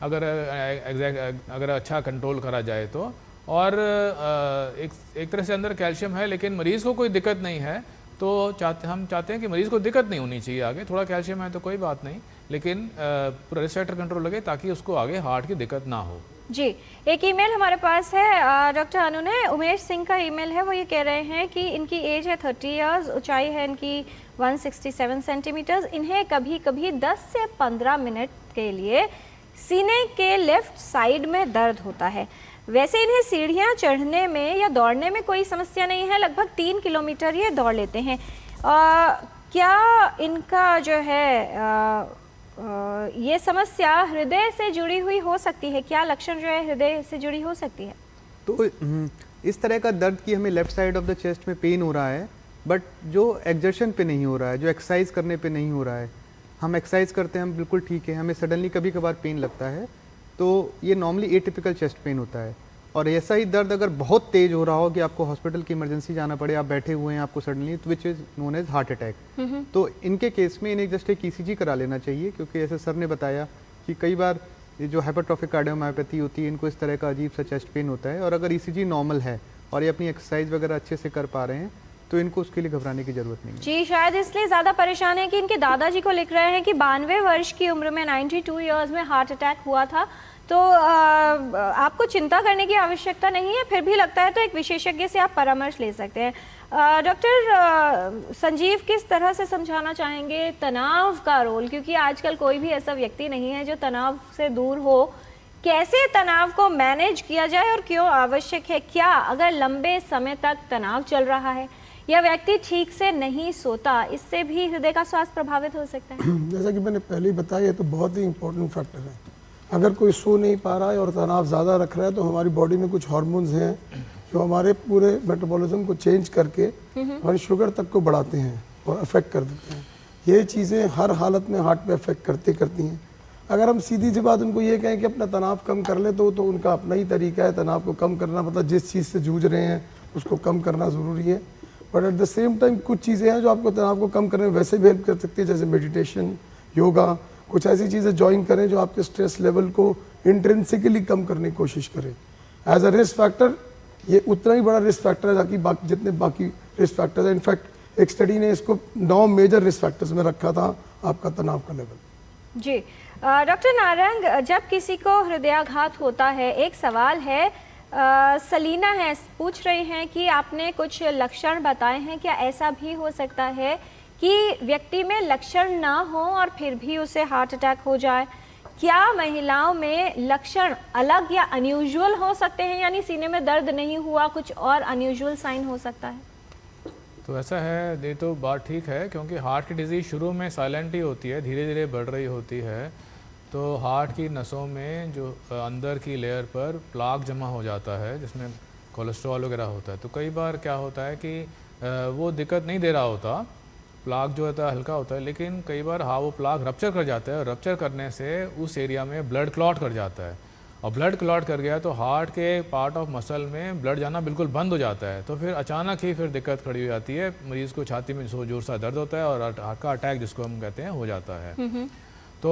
अगर अच्छा कंट्रोल करा जाए तो। और एक तरह से अंदर कैल्शियम है लेकिन मरीज़ को कोई दिक्कत नहीं है, तो हम चाहते हैं कि मरीज़ को दिक्कत नहीं होनी चाहिए आगे। थोड़ा कैल्शियम है तो कोई बात नहीं, लेकिन पूरा रिस्क फैक्टर कंट्रोल लगे ताकि उसको आगे हार्ट की दिक्कत ना हो। जी, एक ईमेल हमारे पास है डॉक्टर अनु ने, उमेश सिंह का ईमेल है। वो ये कह रहे हैं कि इनकी एज है 30 इयर्स, ऊंचाई है इनकी 167 सेंटीमीटर्स। इन्हें कभी कभी 10 से 15 मिनट के लिए सीने के लेफ्ट साइड में दर्द होता है। वैसे इन्हें सीढ़ियाँ चढ़ने में या दौड़ने में कोई समस्या नहीं है, लगभग 3 किलोमीटर ये दौड़ लेते हैं। क्या इनका जो है ये समस्या हृदय से जुड़ी हुई हो सकती है? क्या लक्षण जो है हृदय से जुड़ी हो सकती है? तो इस तरह का दर्द कि हमें left side of the chest में पेन हो रहा है, बट जो एग्जर्शन पे नहीं हो रहा है, जो एक्सरसाइज करने पे नहीं हो रहा है। हम एक्सरसाइज करते हैं, हम बिल्कुल ठीक है, हमें सडनली कभी कभार पेन लगता है, तो ये नॉर्मली एटिपिकल चेस्ट पेन होता है। और ऐसा ही दर्द अगर बहुत तेज हो रहा हो कि आपको हॉस्पिटल की इमरजेंसी जाना पड़े, आप बैठे हुए हैं, आपको suddenly, which is known as heart attack. तो इनके केस में इन्हें जस्ट एक ECG करा लेना चाहिए, क्योंकि ऐसे सर ने बताया कि कई बार ये जो हाइपरट्रॉफिक कार्डियोमायोपैथी होती है, इनको इस तरह का अजीब सा चेस्ट पेन होता है। और अगर ECG नॉर्मल है और ये अपनी एक्सरसाइज वगैरह अच्छे से कर पा रहे हैं, तो इनको उसके लिए घबराने की जरूरत नहीं है। जी, शायद इसलिए ज़्यादा परेशान है कि इनके दादाजी को लिख रहे हैं कि 92 वर्ष की उम्र में 92 इयर्स में हार्ट अटैक हुआ था। तो आपको चिंता करने की आवश्यकता नहीं है, फिर भी लगता है तो एक विशेषज्ञ से आप परामर्श ले सकते हैं। डॉक्टर संजीव, किस तरह से समझाना चाहेंगे तनाव का रोल, क्योंकि आजकल कोई भी ऐसा व्यक्ति नहीं है जो तनाव से दूर हो। कैसे तनाव को मैनेज किया जाए और क्यों आवश्यक है? क्या अगर लंबे समय तक तनाव चल रहा है या व्यक्ति ठीक से नहीं सोता, इससे भी हृदय का स्वास्थ्य प्रभावित हो सकता है? जैसा कि मैंने पहले ही बताया, तो बहुत ही इंपॉर्टेंट फैक्टर है। अगर कोई सो नहीं पा रहा है और तनाव ज़्यादा रख रहा है, तो हमारी बॉडी में कुछ हार्मोन्स हैं जो हमारे पूरे मेटाबॉलिज्म को चेंज करके हमारी शुगर तक को बढ़ाते हैं और अफेक्ट कर देते हैं। ये चीज़ें हर हालत में हार्ट पे अफेक्ट करती हैं। अगर हम सीधी सी बात उनको ये कहें कि अपना तनाव कम कर लें, तो उनका अपना ही तरीका है तनाव को कम करना। मतलब जिस चीज़ से जूझ रहे हैं उसको कम करना ज़रूरी है। But at the same time कुछ चीज़ें हैं जो आपको तनाव को कम करने में वैसे भी हेल्प कर सकती है, जैसे मेडिटेशन, योगा, कुछ ऐसी चीज़ें ज्वाइन करें जो आपके स्ट्रेस लेवल को इंट्रिंसिकली कम करने की कोशिश करें। एज अ रिस्क फैक्टर ये उतना ही बड़ा रिस्क फैक्टर है ताकि जितने बाकी रिस्क फैक्टर्स हैं। इनफैक्ट एक स्टडी ने इसको 9 मेजर रिस्क फैक्टर्स में रखा था आपका तनाव का लेवल। जी डॉक्टर नारंग, जब किसी को हृदयाघात होता है, एक सवाल है, सलीना है, पूछ रही हैं कि आपने कुछ लक्षण बताए हैं, क्या ऐसा भी हो सकता है कि व्यक्ति में लक्षण ना हो और फिर भी उसे हार्ट अटैक हो जाए? क्या महिलाओं में लक्षण अलग या अनयूजुअल हो सकते हैं, यानी सीने में दर्द नहीं हुआ, कुछ और अनयूजुअल साइन हो सकता है? तो ऐसा है, ये तो बात ठीक है, क्योंकि हार्ट की डिजीज़ शुरू में साइलेंट ही होती है, धीरे धीरे बढ़ रही होती है। तो हार्ट की नसों में जो अंदर की लेयर पर प्लाक जमा हो जाता है जिसमें कोलेस्ट्रॉल वगैरह होता है। तो कई बार क्या होता है कि वो दिक्कत नहीं दे रहा होता, प्लाक जो होता है हल्का होता है, लेकिन कई बार हाँ वो प्लाक रप्चर कर जाता है और रप्चर करने से उस एरिया में ब्लड क्लॉट कर जाता है। और ब्लड क्लॉट कर गया तो हार्ट के पार्ट ऑफ मसल में ब्लड जाना बिल्कुल बंद हो जाता है। तो फिर अचानक ही फिर दिक्कत खड़ी हो जाती है, मरीज़ को छाती में जोर सा दर्द होता है और हार्ट का अटैक जिसको हम कहते हैं हो जाता है। तो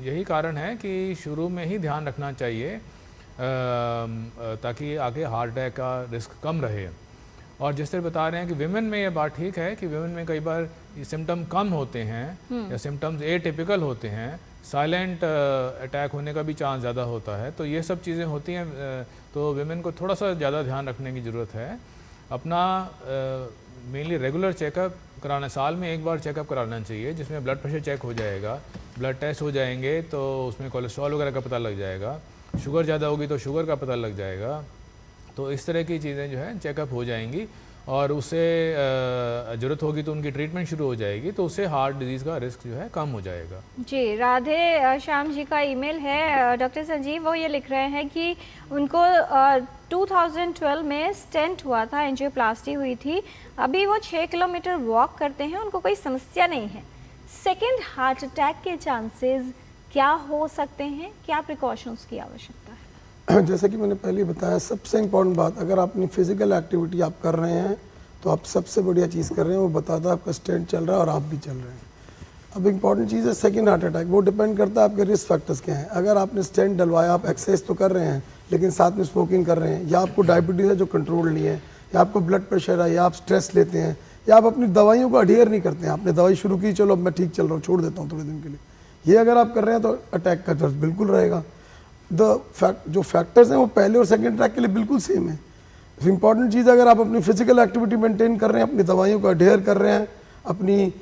यही कारण है कि शुरू में ही ध्यान रखना चाहिए ताकि आगे हार्ट अटैक का रिस्क कम रहे। और जिस तरह बता रहे हैं कि विमेन में ये बात ठीक है कि विमेन में कई बार सिम्टम कम होते हैं या सिम्टम्स एटिपिकल होते हैं, साइलेंट अटैक होने का भी चांस ज़्यादा होता है। तो ये सब चीज़ें होती हैं, तो विमेन को थोड़ा सा ज़्यादा ध्यान रखने की ज़रूरत है। अपना मेनली रेगुलर चेकअप कराना, साल में एक बार चेकअप कराना चाहिए जिसमें ब्लड प्रेशर चेक हो जाएगा, ब्लड टेस्ट हो जाएंगे तो उसमें कोलेस्ट्रॉल वगैरह का पता लग जाएगा, शुगर ज़्यादा होगी तो शुगर का पता लग जाएगा। तो इस तरह की चीज़ें जो है चेकअप हो जाएंगी और उससे ज़रूरत होगी तो उनकी ट्रीटमेंट शुरू हो जाएगी, तो उससे हार्ट डिजीज़ का रिस्क जो है कम हो जाएगा। जी, राधे श्याम जी का ईमेल है डॉक्टर संजीव, वो ये लिख रहे हैं कि उनको 2012 में स्टेंट हुआ था, एंजियोप्लास्टी हुई थी, अभी वो 6 किलोमीटर वॉक करते हैं, उनको कोई समस्या नहीं है। सेकेंड हार्ट अटैक के चांसेस क्या हो सकते हैं, क्या प्रिकॉशंस की आवश्यकता है? जैसे कि मैंने पहले बताया, सबसे इम्पोर्टेंट बात, अगर आप अपनी फिजिकल एक्टिविटी आप कर रहे हैं तो आप सबसे बढ़िया चीज़ कर रहे हैं, वो बताता है आपका स्टेंट चल रहा है और आप भी चल रहे हैं। अब इम्पॉर्टेंट चीज़ है सेकंड हार्ट अटैक, वो डिपेंड करता है आपके रिस्क फैक्टर्स क्या हैं। अगर आपने स्टेंट डलवाया, आप एक्सरसाइज तो कर रहे हैं लेकिन साथ में स्मोकिंग कर रहे हैं, या आपको डायबिटीज़ है जो कंट्रोल नहीं है, या आपको ब्लड प्रेशर है, या आप स्ट्रेस लेते हैं, या आप अपनी दवाइयों को अडियर नहीं करते हैं, आपने दवाई शुरू की, चलो अब मैं ठीक चल रहा हूँ, छोड़ देता हूँ थोड़े दिन के लिए, ये अगर आप कर रहे हैं तो अटैक का डर बिल्कुल रहेगा। जो फैक्टर्स हैं वो पहले और सेकंड अटैक के लिए बिल्कुल सेम है। इंपॉर्टेंट चीज़, अगर आप अपनी फिजिकल एक्टिविटी मेंटेन कर रहे हैं, अपनी दवाइयों का अडेयर कर रहे हैं, अपनी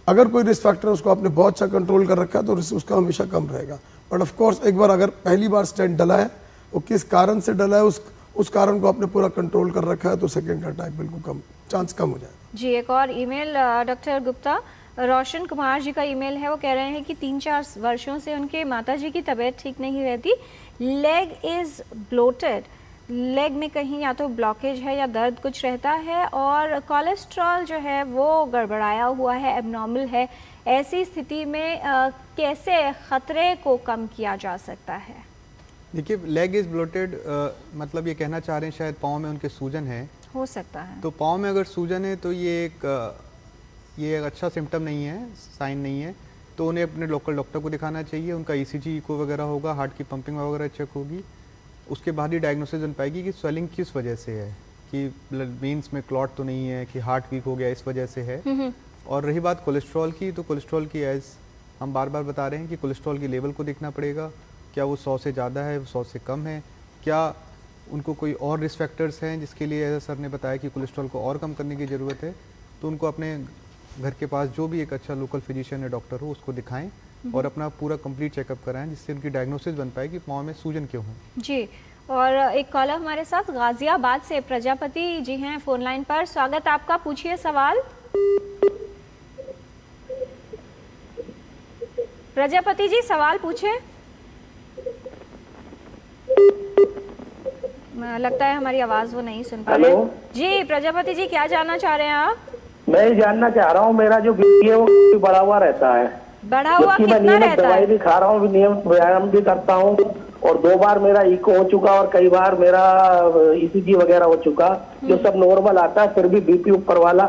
अगर कोई रिस्क फैक्टर है उसको आपने बहुत अच्छा कंट्रोल कर रखा है तो रिस्क उसका हमेशा कम रहेगा। बट ऑफ कोर्स एक बार अगर पहली बार स्टेंट डला है, वो किस कारण से डला है, उस कारण को आपने पूरा कंट्रोल कर रखा है, तो सेकेंड अटैक बिल्कुल कम, चांस कम हो जाएगा। जी, एक और ईमेल डॉक्टर गुप्ता, रोशन कुमार जी का ईमेल है, वो कह रहे हैं कि 3-4 वर्षों से उनके माताजी की तबीयत ठीक नहीं रहती, लेग इज़ ब्लोटेड, लेग में कहीं या तो ब्लॉकेज है या दर्द कुछ रहता है, और कोलेस्ट्रॉल जो है वो गड़बड़ाया हुआ है, एबनॉर्मल है। ऐसी स्थिति में कैसे खतरे को कम किया जा सकता है? देखिए, लेग इज़ ब्लोटेड मतलब ये कहना चाह रहे हैं शायद पाँव में उनके सूजन है, हो सकता है। तो पाँव में अगर सूजन है तो ये एक अच्छा सिम्टम नहीं है, साइन नहीं है, तो उन्हें अपने लोकल डॉक्टर को दिखाना चाहिए। उनका ईसीजी, इको वगैरह होगा, हार्ट की पंपिंग वगैरह चेक होगी, उसके बाद ही डायग्नोसिस बन पाएगी कि स्वेलिंग किस वजह से है, कि ब्लड वेन्स में क्लॉट तो नहीं है, कि हार्ट वीक हो गया इस वजह से है। और रही बात कोलेस्ट्रॉल की, तो कोलेस्ट्रॉल की एज हम बार बार बता रहे हैं कि कोलेस्ट्रॉल की लेवल को देखना पड़ेगा, क्या वो 100 से ज़्यादा है, 100 से कम है, क्या उनको कोई और रिस्क फैक्टर्स हैं जिसके लिए ऐसा सर ने बताया कि कोलेस्ट्रॉल को और कम करने की ज़रूरत है, तो उनको अपने घर के पास जो भी एक अच्छा लोकल फिजिशियन या डॉक्टर हो उसको दिखाएं और अपना पूरा कंप्लीट चेकअप कराएं, जिससे उनकी डायग्नोसिस बन पाए कि पाँव में सूजन क्यों हो। जी, और एक कॉलर हमारे साथ गाजियाबाद से प्रजापति जी हैं फोन लाइन पर, स्वागत आपका, पूछिए सवाल। प्रजापति जी सवाल पूछे। लगता है हमारी आवाज वो नहीं सुन पा रहे। जी प्रजापति जी, क्या जानना चाह रहे हैं आप? मैं जानना चाह रहा हूँ, मेरा जो बीपी है वो बढ़ा हुआ रहता है, बढ़ा हुआ मैं कितना नियमित रहता दवाई है? भी खा रहा हूँ, नियमित व्यायाम भी करता हूँ और 2 बार मेरा इको हो चुका और कई बार मेरा ईसीजी वगैरह हो चुका, जो सब नॉर्मल आता है, फिर भी बीपी ऊपर वाला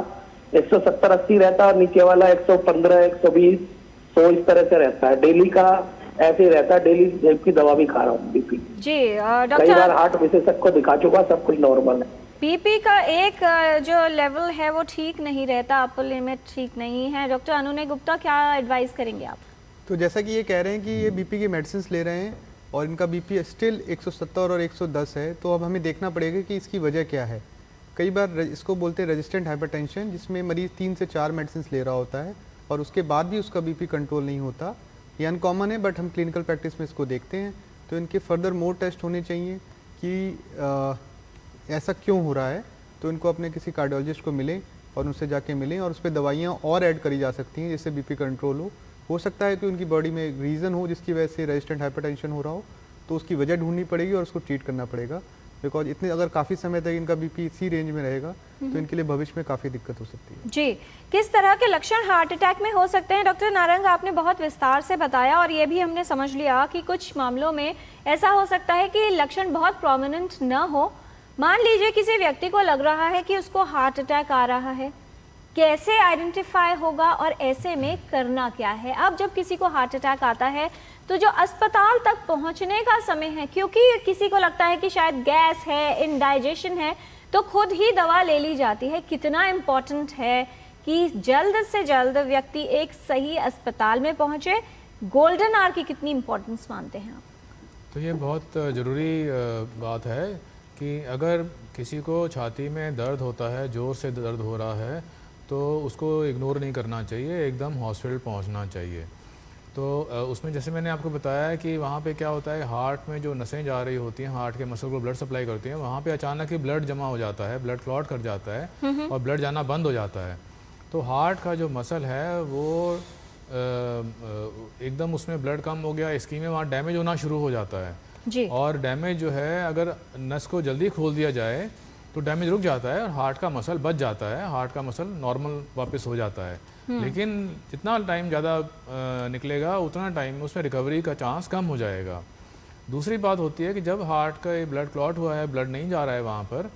170-80 रहता है और नीचे वाला 115, 120, 100 इस तरह से रहता है। डेली का ऐसे ही रहता है, डेली की दवा भी खा रहा हूँ बीपी जी। कई बार हार्ट विशेषज्ञ को दिखा चुका, सब कुछ नॉर्मल है। बीपी का एक जो लेवल है वो ठीक नहीं रहता, अपर लिमिट ठीक नहीं है। डॉक्टर अनुनय गुप्ता, क्या एडवाइस करेंगे आप? तो जैसा कि ये कह रहे हैं कि ये बीपी की मेडिसिन ले रहे हैं और इनका बीपी स्टिल 170 और 110 है, तो अब हमें देखना पड़ेगा कि इसकी वजह क्या है। कई बार इसको बोलते हैं रेजिस्टेंट हाइपरटेंशन, जिसमें मरीज़ 3 से 4 मेडिसिन ले रहा होता है और उसके बाद भी उसका बीपी कंट्रोल नहीं होता। ये अनकॉमन है, बट हम क्लिनिकल प्रैक्टिस में इसको देखते हैं। तो इनके फर्दर मोर टेस्ट होने चाहिए कि ऐसा क्यों हो रहा है, तो इनको अपने किसी कार्डियोलॉजिस्ट को मिलें और उनसे जाके मिलें और उस पर दवाइयाँ और ऐड करी जा सकती हैं जिससे बीपी कंट्रोल हो सकता है कि उनकी बॉडी में एक रीज़न हो जिसकी वजह से रेजिस्टेंट हाइपरटेंशन हो रहा हो, तो उसकी वजह ढूंढनी पड़ेगी और उसको ट्रीट करना पड़ेगा। बिकॉज इतने अगर काफ़ी समय तक इनका बीपी इसी रेंज में रहेगा तो इनके लिए भविष्य में काफ़ी दिक्कत हो सकती है। जी, किस तरह के लक्षण हार्ट अटैक में हो सकते हैं? डॉक्टर नारंग, आपने बहुत विस्तार से बताया और ये भी हमने समझ लिया कि कुछ मामलों में ऐसा हो सकता है कि लक्षण बहुत प्रोमिनेंट न हो। मान लीजिए किसी व्यक्ति को लग रहा है कि उसको हार्ट अटैक आ रहा है, कैसे आइडेंटिफाई होगा और ऐसे में करना क्या है? अब जब किसी को हार्ट अटैक आता है तो जो अस्पताल तक पहुंचने का समय है, क्योंकि किसी को लगता है कि शायद गैस है, इंडाइजेशन है, तो खुद ही दवा ले ली जाती है। कितना इम्पोर्टेंट है कि जल्द से जल्द व्यक्ति एक सही अस्पताल में पहुंचे। गोल्डन आवर की कितनी इम्पोर्टेंस मानते हैं आप? तो ये बहुत ज़रूरी बात है कि अगर किसी को छाती में दर्द होता है, ज़ोर से दर्द हो रहा है, तो उसको इग्नोर नहीं करना चाहिए, एकदम हॉस्पिटल पहुंचना चाहिए। तो उसमें जैसे मैंने आपको बताया कि वहाँ पे क्या होता है, हार्ट में जो नसें जा रही होती हैं, हार्ट के मसल को ब्लड सप्लाई करती हैं, वहाँ पे अचानक ही ब्लड जमा हो जाता है, ब्लड क्लॉट कर जाता है और ब्लड जाना बंद हो जाता है। तो हार्ट का जो मसल है वो एकदम उसमें ब्लड कम हो गया, इस्कीमिया वहाँ डैमेज होना शुरू हो जाता है जी। और डैमेज जो है, अगर नस को जल्दी खोल दिया जाए तो डैमेज रुक जाता है और हार्ट का मसल बच जाता है, हार्ट का मसल नॉर्मल वापस हो जाता है। लेकिन जितना टाइम ज़्यादा निकलेगा उतना टाइम उसमें रिकवरी का चांस कम हो जाएगा। दूसरी बात होती है कि जब हार्ट का ब्लड क्लॉट हुआ है, ब्लड नहीं जा रहा है वहाँ पर,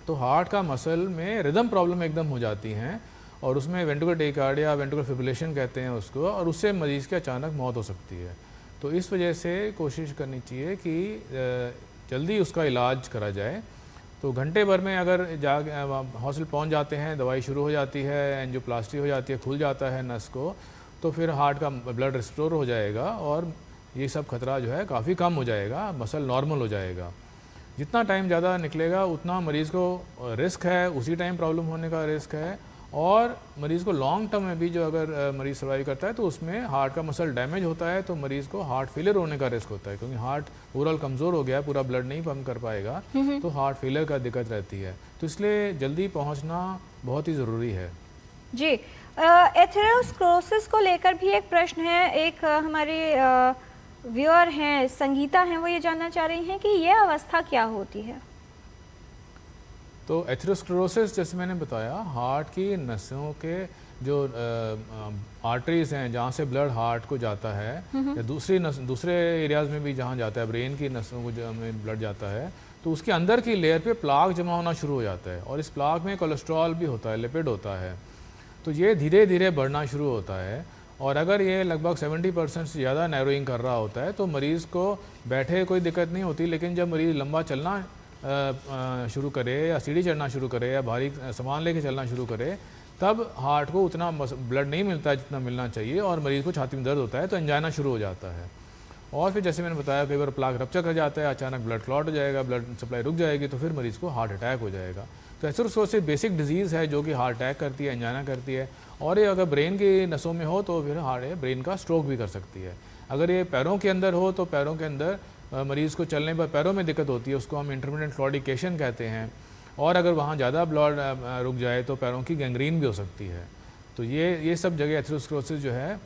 तो हार्ट का मसल में रिदम प्रॉब्लम एकदम हो जाती हैं और उसमें वेंट्रिकुलर टेकार्डिया, वेंट्रिकुलर फिब्रिलेशन कहते हैं उसको, और उससे मरीज़ की अचानक मौत हो सकती है। तो इस वजह से कोशिश करनी चाहिए कि जल्दी उसका इलाज करा जाए। तो घंटे भर में अगर हॉस्पिटल पहुंच जाते हैं, दवाई शुरू हो जाती है, एंजियोप्लास्टी हो जाती है, खुल जाता है नस को, तो फिर हार्ट का ब्लड रिस्टोर हो जाएगा और ये सब खतरा जो है काफ़ी कम हो जाएगा, मसल नॉर्मल हो जाएगा। जितना टाइम ज़्यादा निकलेगा उतना मरीज़ को रिस्क है, उसी टाइम प्रॉब्लम होने का रिस्क है। और मरीज़ को लॉन्ग टर्म में भी जो अगर मरीज़ सर्वाइव करता है तो उसमें हार्ट का मसल डैमेज होता है, तो मरीज़ को हार्ट फेलियर होने का रिस्क होता है, क्योंकि हार्ट ओवरऑल कमज़ोर हो गया है, पूरा ब्लड नहीं पंप कर पाएगा, तो हार्ट फेलियर का दिक्कत रहती है। तो इसलिए जल्दी पहुंचना बहुत ही ज़रूरी है। जी, एथेरोस्क्लेरोसिस को लेकर भी एक प्रश्न है। एक हमारे व्यूअर हैं, संगीता हैं, वो ये जानना चाह रही हैं कि ये अवस्था क्या होती है? तो एथेरोस्क्लेरोसिस, जैसे मैंने बताया, हार्ट की नसों के जो आर्टरीज हैं जहाँ से ब्लड हार्ट को जाता है, या दूसरे एरियाज़ में भी जहाँ जाता है, ब्रेन की नसों को में ब्लड जाता है, तो उसके अंदर की लेयर पे प्लाक जमा होना शुरू हो जाता है और इस प्लाक में कोलेस्ट्रॉल भी होता है, लिपिड होता है। तो ये धीरे धीरे बढ़ना शुरू होता है और अगर ये लगभग 70% से ज़्यादा नैरोइंग कर रहा होता है तो मरीज़ को बैठे कोई दिक्कत नहीं होती, लेकिन जब मरीज़ लंबा चलना शुरू करे या सीढ़ी चढ़ना शुरू करे या भारी सामान लेके चलना शुरू करे, तब हार्ट को उतना ब्लड नहीं मिलता है जितना मिलना चाहिए और मरीज़ को छाती में दर्द होता है, तो एंजाइना शुरू हो जाता है। और फिर जैसे मैंने बताया, कई बार प्लाक रप्चर कर जाता है, अचानक ब्लड क्लॉट हो जाएगा, ब्लड सप्लाई रुक जाएगी, तो फिर मरीज़ को हार्ट अटैक हो जाएगा। तो एथेरोस्क्लेरोसिस बेसिक डिजीज़ है जो कि हार्ट अटैक करती है, एंजाइना करती है, और ये अगर ब्रेन की नसों में हो तो फिर ब्रेन का स्ट्रोक भी कर सकती है। अगर ये पैरों के अंदर हो तो पैरों के अंदर मरीज़ को चलने पर पैरों में दिक्कत होती है, उसको हम इंटरमिटेंट क्लॉडिकेशन कहते हैं, और अगर वहाँ ज़्यादा ब्लड रुक जाए तो पैरों की गैंग्रीन भी हो सकती है। तो ये सब जगह एथेरोस्क्लेरोसिस जो है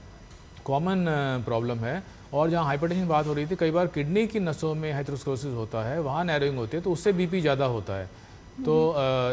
कॉमन प्रॉब्लम है। और जहाँ हाइपरटेंशन बात हो रही थी, कई बार किडनी की नसों में एथेरोस्क्लेरोसिस होता है, वहाँ नैरोइंग होती है, तो उससे बीपी ज़्यादा होता है। तो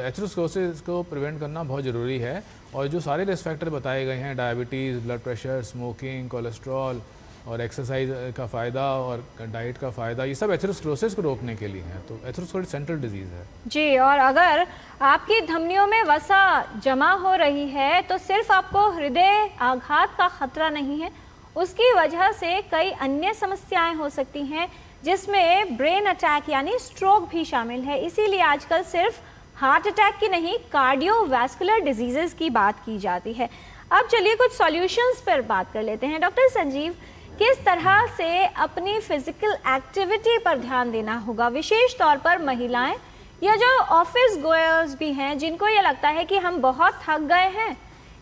एथेरोस्क्लेरोसिस को प्रिवेंट करना बहुत ज़रूरी है। और जो सारे रिस्क फैक्टर बताए गए हैं, diabetes, blood pressure, smoking, cholesterol और एक्सरसाइज का फ़ायदा और डाइट का फ़ायदा, ये सब एथेरोस्क्लेरोसिस को रोकने के लिए हैं। तो एथेरोस्क्लेरोसिस सेंट्रल डिजीज़ है जी। और अगर आपकी धमनियों में वसा जमा हो रही है तो सिर्फ आपको हृदय आघात का खतरा नहीं है, उसकी वजह से कई अन्य समस्याएं हो सकती हैं, जिसमें ब्रेन अटैक यानी स्ट्रोक भी शामिल है। इसीलिए आजकल सिर्फ हार्ट अटैक की नहीं, कार्डियोवैस्कुलर डिजीजेस की बात की जाती है। अब चलिए कुछ सॉल्यूशंस पर बात कर लेते हैं। डॉक्टर संजीव, किस तरह से अपनी फिजिकल एक्टिविटी पर ध्यान देना होगा, विशेष तौर पर महिलाएं या जो ऑफिस गोयर्स भी हैं, जिनको ये लगता है कि हम बहुत थक गए हैं,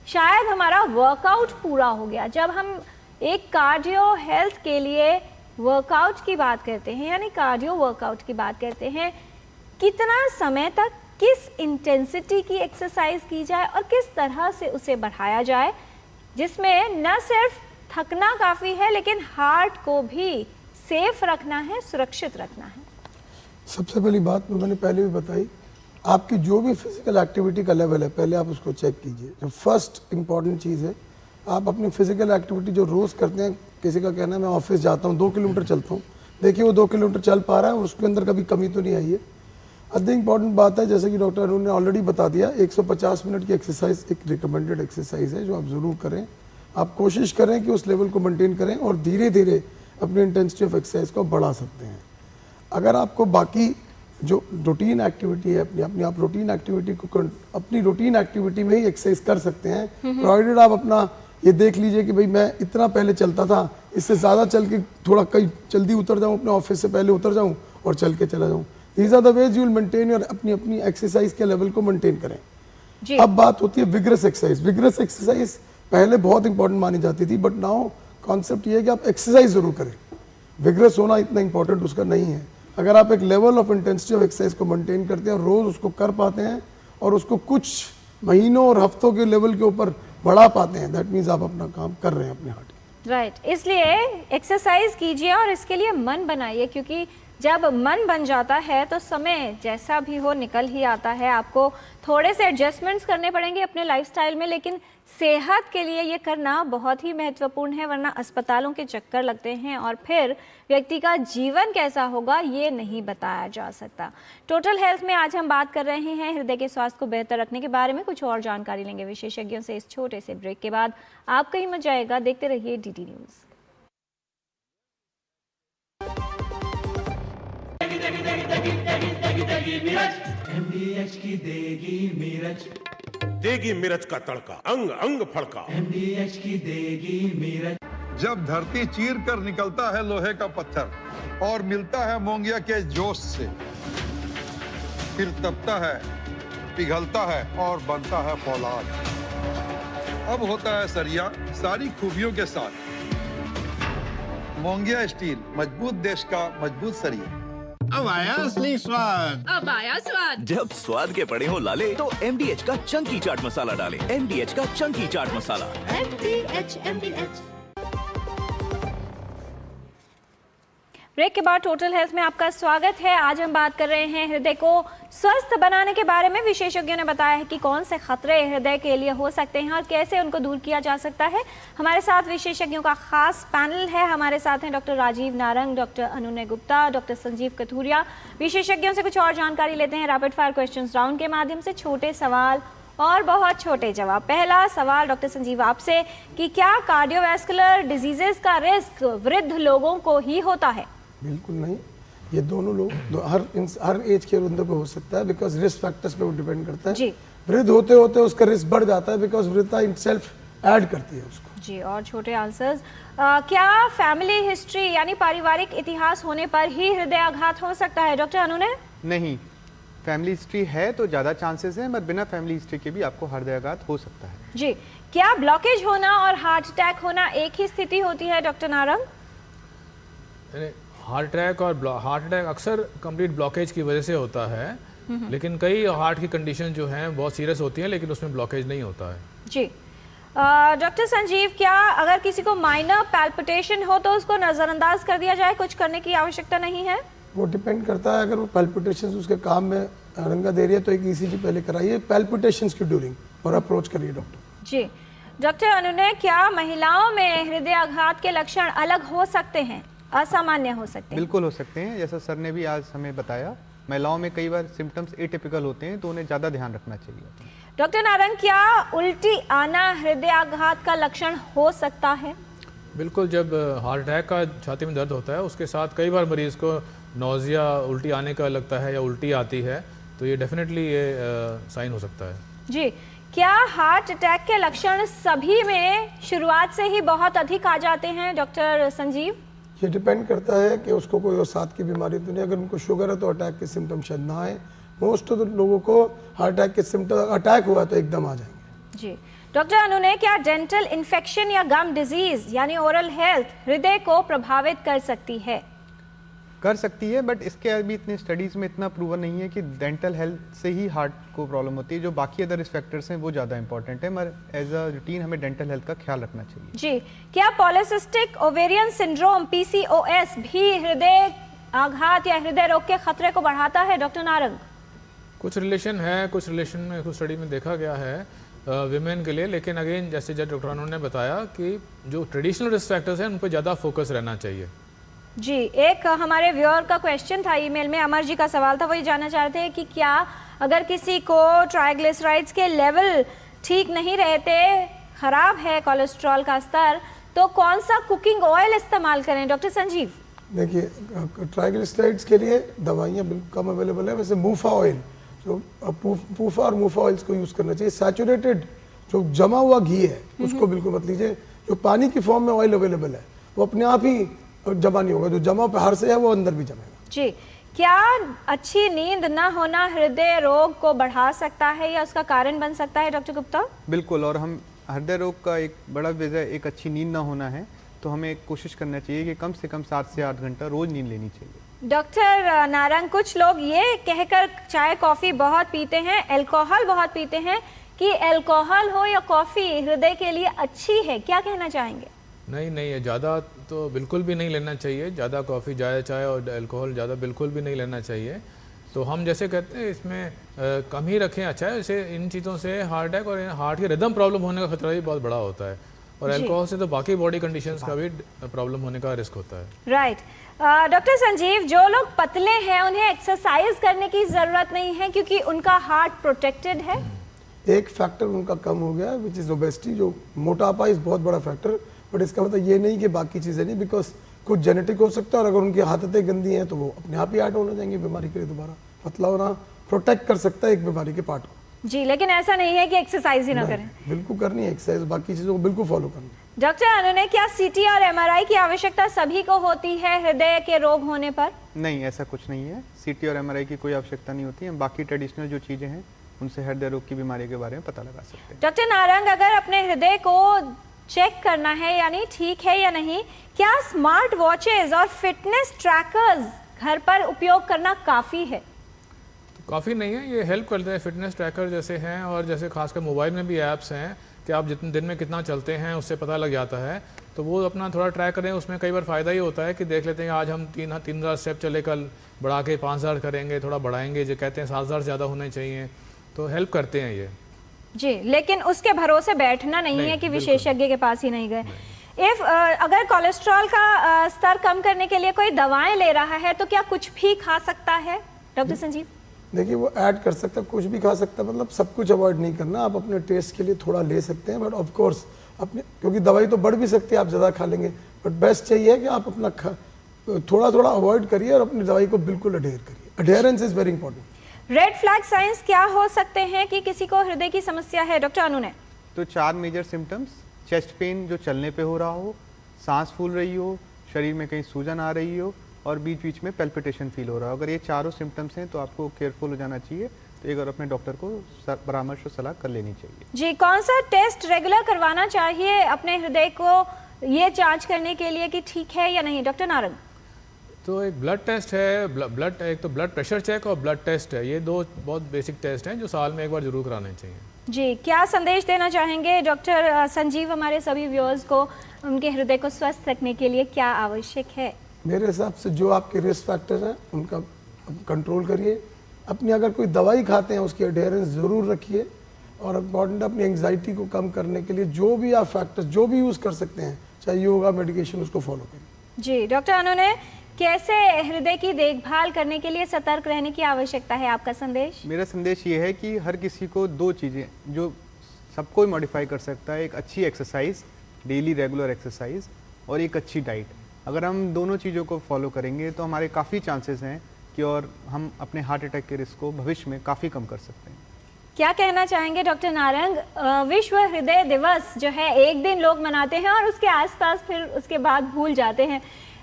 शायद हमारा वर्कआउट पूरा हो गया। जब हम एक कार्डियो हेल्थ के लिए वर्कआउट की बात करते हैं, यानी कार्डियो वर्कआउट की बात करते हैं, कितना समय तक किस इंटेंसिटी की एक्सरसाइज की जाए और किस तरह से उसे बढ़ाया जाए, जिसमें न सिर्फ थकना काफ़ी है लेकिन हार्ट को भी सेफ रखना है, सुरक्षित रखना है। सबसे पहली बात मैंने पहले भी बताई, आपकी जो भी फिजिकल एक्टिविटी का लेवल है पहले आप उसको चेक कीजिए। जो फर्स्ट इंपॉर्टेंट चीज़ है, आप अपनी फिजिकल एक्टिविटी जो रोज़ करते हैं, किसी का कहना है मैं ऑफिस जाता हूँ 2 किलोमीटर चलता हूँ, देखिए वो 2 किलोमीटर चल पा रहा है और उसके अंदर कभी कमी तो नहीं आई है। अधिक इंपॉर्टेंट बात है, जैसे कि डॉक्टर अरुण ने ऑलरेडी बता दिया, 150 मिनट की एक्सरसाइज एक रिकमेंडेड एक्सरसाइज है जो आप ज़रूर करें। आप कोशिश करें कि उस लेवल को मेंटेन करें और धीरे धीरे अपनी इंटेंसिटी ऑफ एक्सरसाइज को बढ़ा सकते हैं। अगर आपको बाकी जो रूटीन एक्टिविटी है, अपनी आप रूटीन एक्टिविटी को अपनी रूटीन एक्टिविटी में ही एक्सरसाइज कर सकते हैं, प्रोवाइडेड आप अपना ये देख लीजिए कि भाई मैं इतना पहले चलता था, इससे ज़्यादा चल के थोड़ा कहीं जल्दी उतर जाऊँ, अपने ऑफिस से पहले उतर जाऊँ और चल के चला जाऊँ। These are the ways you will maintain और अपनी एक्सरसाइज के लेवल को मेंटेन करें जी। अब बात होती है विग्रस एक्सरसाइज। विग्रस एक्सरसाइज पहले बहुत इंपॉर्टेंट मानी जाती थी, बट नाउ कॉन्सेप्ट ये है कि आप एक्सरसाइज जरूर करें, विग्रस होना इतना इंपॉर्टेंट उसका नहीं है। अगर आप एक level of intensity of exercise को मेंटेन करते हैं और रोज उसको कर पाते हैं और उसको कुछ महीनों और हफ्तों के लेवल के ऊपर बढ़ा पाते हैं, दैट मीन्स आप अपना काम कर रहे हैं अपने हार्ट। राइट, इसलिए एक्सरसाइज कीजिए और इसके लिए मन बनाइए, क्योंकि जब मन बन जाता है तो समय जैसा भी हो निकल ही आता है। आपको थोड़े से एडजस्टमेंट्स करने पड़ेंगे अपने लाइफस्टाइल में, लेकिन सेहत के लिए ये करना बहुत ही महत्वपूर्ण है, वरना अस्पतालों के चक्कर लगते हैं और फिर व्यक्ति का जीवन कैसा होगा ये नहीं बताया जा सकता। टोटल हेल्थ में आज हम बात कर रहे हैं हृदय के स्वास्थ्य को बेहतर रखने के बारे में। कुछ और जानकारी लेंगे विशेषज्ञों से इस छोटे से ब्रेक के बाद। आप कहीं मत जाएगा, देखते रहिए DD न्यूज़। MDH की देगी मिर्च, देगी मिर्च का तड़का, अंग अंग फड़का। MDH की देगी मिर्च। जब धरती चीर कर निकलता है लोहे का पत्थर और मिलता है मोंगिया के जोश से, फिर तपता है, पिघलता है और बनता है फौलाद। अब होता है सरिया सारी खूबियों के साथ। मोंगिया स्टील, मजबूत देश का मजबूत सरिया। अब आया असली स्वाद, अब आया स्वाद। जब स्वाद के पड़े हो लाले तो MDH का चंकी चाट मसाला डालें। MDH का चंकी चाट मसाला। MDH। ब्रेक के बाद टोटल हेल्थ में आपका स्वागत है। आज हम बात कर रहे हैं हृदय को स्वस्थ बनाने के बारे में। विशेषज्ञों ने बताया है कि कौन से खतरे हृदय के लिए हो सकते हैं और कैसे उनको दूर किया जा सकता है। हमारे साथ विशेषज्ञों का खास पैनल है। हमारे साथ हैं doctor Rajeev Narang, doctor Anunay Gupta, doctor Sanjeev Kathuria. विशेषज्ञों से कुछ और जानकारी लेते हैं रैपिड फायर क्वेश्चंस राउंड के माध्यम से। छोटे सवाल और बहुत छोटे जवाब। पहला सवाल डॉक्टर संजीव आपसे कि क्या कार्डियोवैस्कुलर डिजीजेस का रिस्क वृद्ध लोगों को ही होता है? बिल्कुल नहीं, ये दोनों लोग हर एज के बंदों को हो सकता है, बिकॉज रिस्क फैक्टर्स पे वो डिपेंड करता है जी। वृद्ध होते होते उसका रिस्क बढ़ जाता है बिकॉज वृद्धता इन सेल्फ ऐड करती है उसको जी। और छोटे आंसर्स, क्या फैमिली हिस्ट्री यानी पारिवारिक इतिहास होने पर ही हृदयाघात हो सकता है? डॉक्टर अनुनय? नहीं, फैमिली हिस्ट्री है तो ज़्यादा चांसेस हैं, बट बिना फैमिली हिस्ट्री के भी आपको हृदयाघात हो सकता है जी। क्या ब्लॉकेज होना और हार्ट अटैक होना एक ही स्थिति होती है डॉक्टर नारंग? हार्ट अटैक और हार्ट अटैक अक्सर कंप्लीट ब्लॉकेज की वजह से होता है, लेकिन कई हार्ट की कंडीशन जो हैं बहुत सीरियस होती हैं लेकिन उसमें ब्लॉकेज नहीं होता है जी। डॉक्टर संजीव, क्या अगर किसी को माइनर पैल्पिटेशन हो तो उसको नज़रअंदाज कर दिया जाए, कुछ करने की आवश्यकता नहीं है? वो डिपेंड करता है, अगर वो पैल्पिटेशन उसके काम में रंगा दे रही है तो एक ECG पहले कराइए पैल्पिटेशंस की ड्यूरिंग और अप्रोच करिए डॉक्टर जी। डॉक्टर अनुनय, क्या महिलाओं में हृदयाघात के लक्षण अलग हो सकते हैं, असामान्य हो सकते हैं? बिल्कुल हो सकते हैं। जैसा सर ने भी आज हमें बताया, महिलाओं में कई बार सिम्टम्स एटिपिकल होते हैं, तो उन्हें ज़्यादा ध्यान रखना चाहिए। डॉक्टर नारंग, क्या उल्टी आना हृदयाघात का लक्षण हो सकता है? बिल्कुल, जब हार्ट अटैक का छाती में दर्द होता है उसके साथ कई बार मरीज़ को नोज़िया, उल्टी आने का लगता है या उल्टी आती है, तो ये डेफिनेटली ये साइन हो सकता है। जी, क्या हार्ट अटैक के लक्षण सभी में शुरुआत से ही बहुत अधिक आ जाते हैं डॉक्टर संजीव? ये डिपेंड करता है कि उसको कोई और साथ की बीमारी तो नहीं। अगर उनको शुगर है तो अटैक के सिम्टम शायद ना आए। मोस्ट ऑफ लोगों को हार्ट अटैक के सिम्टम, अटैक हुआ तो एकदम आ जाएंगे। जी डॉक्टर अनुनय, क्या डेंटल इन्फेक्शन या गम डिजीज यानी ओरल हेल्थ हृदय को प्रभावित कर सकती है? कर सकती है, बट इसके अभी इतने स्टडीज़ में इतना प्रूवन नहीं है कि डेंटल हेल्थ से ही हार्ट को प्रॉब्लम होती है। जो बाकी अदर रिस्क फैक्टर्स हैं वो ज़्यादा इंपॉर्टेंट है, मगर एज अ रूटीन हमें डेंटल हेल्थ का ख्याल रखना चाहिए। जी, क्या पॉलीसिस्टिक ओवेरियन सिंड्रोम PCOS भी हृदय आघात या हृदय रोग के खतरे को बढ़ाता है डॉक्टर नारंग? कुछ रिलेशन है, कुछ रिलेशन में कुछ स्टडी में देखा गया है विमेन के लिए, लेकिन अगेन जैसे डॉक्टर अनुनय ने बताया कि जो ट्रेडिशनल रिस्क फैक्टर्स हैं उन पर ज़्यादा फोकस रहना चाहिए। जी, एक हमारे व्यूअर का क्वेश्चन था ईमेल में, अमर जी का सवाल था, वो ये जानना चाहते हैं कि क्या अगर किसी को ट्राइग्लिसराइड्स के लेवल ठीक नहीं रहते, खराब है कोलेस्ट्रॉल का स्तर, तो कौन सा कुकिंग ऑयल इस्तेमाल करें? डॉक्टर संजीव, देखिए, ट्राइग्लिसराइड्स के लिए दवाइयाँ बिल्कुल कम अवेलेबल है। वैसे मूफा ऑयल, जो पूफा और मूफा ऑयल्स को यूज़ करना चाहिए। सैचुरेटेड जो जमा हुआ घी है उसको बिल्कुल मत लीजिए। जो पानी की फॉर्म में ऑयल अवेलेबल है वो अपने आप ही जमा नहीं होगा, जो जमा बाहर से है वो अंदर भी जमेगा। जी, क्या अच्छी नींद न होना हृदय रोग को बढ़ा सकता है या उसका कारण बन सकता है डॉक्टर गुप्ता? बिल्कुल, और हम हृदय रोग का एक बड़ा वजह एक अच्छी नींद ना होना है, तो हमें कोशिश करना चाहिए कि कम से कम 7 से 8 घंटा रोज नींद लेनी चाहिए। डॉक्टर नारंग, कुछ लोग ये कहकर चाय कॉफ़ी बहुत पीते हैं, अल्कोहल बहुत पीते हैं कि अल्कोहल हो या कॉफ़ी हृदय के लिए अच्छी है, क्या कहना चाहेंगे? नहीं, ये ज़्यादा तो बिल्कुल भी नहीं लेना चाहिए। ज़्यादा कॉफ़ी, ज़्यादा चाय और अल्कोहल ज़्यादा बिल्कुल भी नहीं लेना चाहिए। तो हम जैसे कहते हैं इसमें कम ही रखें, अच्छा है। इसे इन चीज़ों से हार्ट अटैक और हार्ट की रिदम प्रॉब्लम होने का खतरा भी बहुत बड़ा होता है, और अल्कोहल से तो बाकी बॉडी कंडीशंस का भी प्रॉब्लम होने का रिस्क होता है। राइट। डॉक्टर संजीव, जो लोग पतले हैं उन्हें एक्सरसाइज करने की ज़रूरत नहीं है क्योंकि उनका हार्ट प्रोटेक्टेड है? एक फैक्टर उनका कम हो गया, विच इज़ ओबेसिटी। जो मोटापा इस बहुत बड़ा फैक्टर, बट इसका मतलब ये नहीं कि बाकी चीज़ें नहीं, बिकॉज कुछ जेनेटिक हो सकता है, और अगर उनकी आदतें गंदी हैं तो वो अपने आप ही ऐड होने जाएंगी बीमारी के लिए। दोबारा पतला होना प्रोटेक्ट कर सकता है एक बीमारी के पार्ट को। जी, लेकिन ऐसा नहीं है कि एक्सरसाइज ही ना करें। बिल्कुल करनी है एक्सरसाइज, बाकी चीज़ों को बिल्कुल फॉलो करनी है। डॉक्टर अनुनय, क्या CT और MRI की आवश्यकता सभी को होती है हृदय के रोग होने पर? नहीं, ऐसा कुछ नहीं है। CT और MRI की कोई आवश्यकता नहीं होती है। बाकी ट्रेडिशनल जो चीज़ें हैं उनसे हृदय रोग की बीमारी के बारे में पता लगा सकते हैं। डॉक्टर नारंग, अगर अपने हृदय को चेक करना है यानी ठीक है या नहीं, क्या स्मार्ट वॉचेस और फिटनेस ट्रैकर्स घर पर उपयोग करना काफ़ी है? तो काफ़ी नहीं है, ये हेल्प करते हैं। फिटनेस ट्रैकर जैसे हैं, और जैसे खासकर मोबाइल में भी ऐप्स हैं कि आप जितने दिन में कितना चलते हैं उससे पता लग जाता है, तो वो अपना थोड़ा ट्रैक करें। उसमें कई बार फ़ायदा ही होता है कि देख लेते हैं आज हम 3,000 स्टेप चले, कल बढ़ा के 5,000 करेंगे, थोड़ा बढ़ाएंगे, जो कहते हैं 7,000 ज़्यादा होने चाहिए, तो हेल्प करते हैं ये। जी, लेकिन उसके भरोसे बैठना नहीं है कि विशेषज्ञ के पास ही नहीं गए। अगर कोलेस्ट्रॉल का स्तर कम करने के लिए कोई दवाएं ले रहा है तो क्या कुछ भी खा सकता है डॉक्टर संजीव? देखिए, वो ऐड कर सकता है, कुछ भी खा सकता है, मतलब सब कुछ अवॉइड नहीं करना। आप अपने टेस्ट के लिए थोड़ा ले सकते हैं, बट ऑफ कोर्स अपने, क्योंकि दवाई तो बढ़ भी सकती है, आप ज़्यादा खा लेंगे, बट बेस्ट चाहिए है कि आप अपना थोड़ा अवॉइड करिए और अपनी दवाई को बिल्कुल अडेयर करिए। Adherence is very important. Red flag signs क्या हो सकते हैं कि किसी को हृदय की समस्या है डॉक्टर अनुनय? तो 4 मेजर सिम्टम्स: चेस्ट पेन जो चलने पे हो रहा हो, सांस फूल रही हो, शरीर में कहीं सूजन आ रही हो, और बीच बीच में पैल्पिटेशन फील हो रहा हो। अगर ये चारों सिम्टम्स हैं तो आपको केयरफुल हो जाना चाहिए, तो एक बार अपने डॉक्टर को परामर्श और सलाह कर लेनी चाहिए। जी, कौन सा टेस्ट रेगुलर करवाना चाहिए अपने हृदय को ये जांच करने के लिए कि ठीक है या नहीं डॉक्टर नारंग? तो एक ब्लड टेस्ट है, एक तो ब्लड प्रेशर चेक और ब्लड टेस्ट है। ये 2 बहुत बेसिक टेस्ट हैं जो साल में एक बार जरूर कराने चाहिए। जी, क्या संदेश देना चाहेंगे डॉक्टर संजीव हमारे सभी व्यूअर्स को, उनके हृदय को स्वस्थ रखने के लिए क्या आवश्यक है? मेरे हिसाब से जो आपके रिस्क फैक्टर हैं उनका कंट्रोल करिए। अपनी अगर कोई दवाई खाते हैं उसकी अडेयरेंस ज़रूर रखिए। और इम्पॉर्टेंट अपनी एंग्जाइटी को कम करने के लिए जो भी आप फैक्टर्स जो भी यूज़ कर सकते हैं, चाहे योगा, मेडिकेशन, उसको फॉलो करें। जी डॉक्टर अनुनय, कैसे हृदय की देखभाल करने के लिए सतर्क रहने की आवश्यकता है, आपका संदेश? मेरा संदेश ये है कि हर किसी को दो चीज़ें जो सबको मॉडिफाई कर सकता है, एक अच्छी एक्सरसाइज, डेली रेगुलर एक्सरसाइज, और एक अच्छी डाइट। अगर हम दोनों चीज़ों को फॉलो करेंगे तो हमारे काफ़ी चांसेस हैं कि और हम अपने हार्ट अटैक के रिस्क को भविष्य में काफ़ी कम कर सकते हैं। क्या कहना चाहेंगे डॉक्टर नारंग? विश्व हृदय दिवस जो है एक दिन लोग मनाते हैं और उसके आसपास फिर उसके बाद भूल जाते हैं।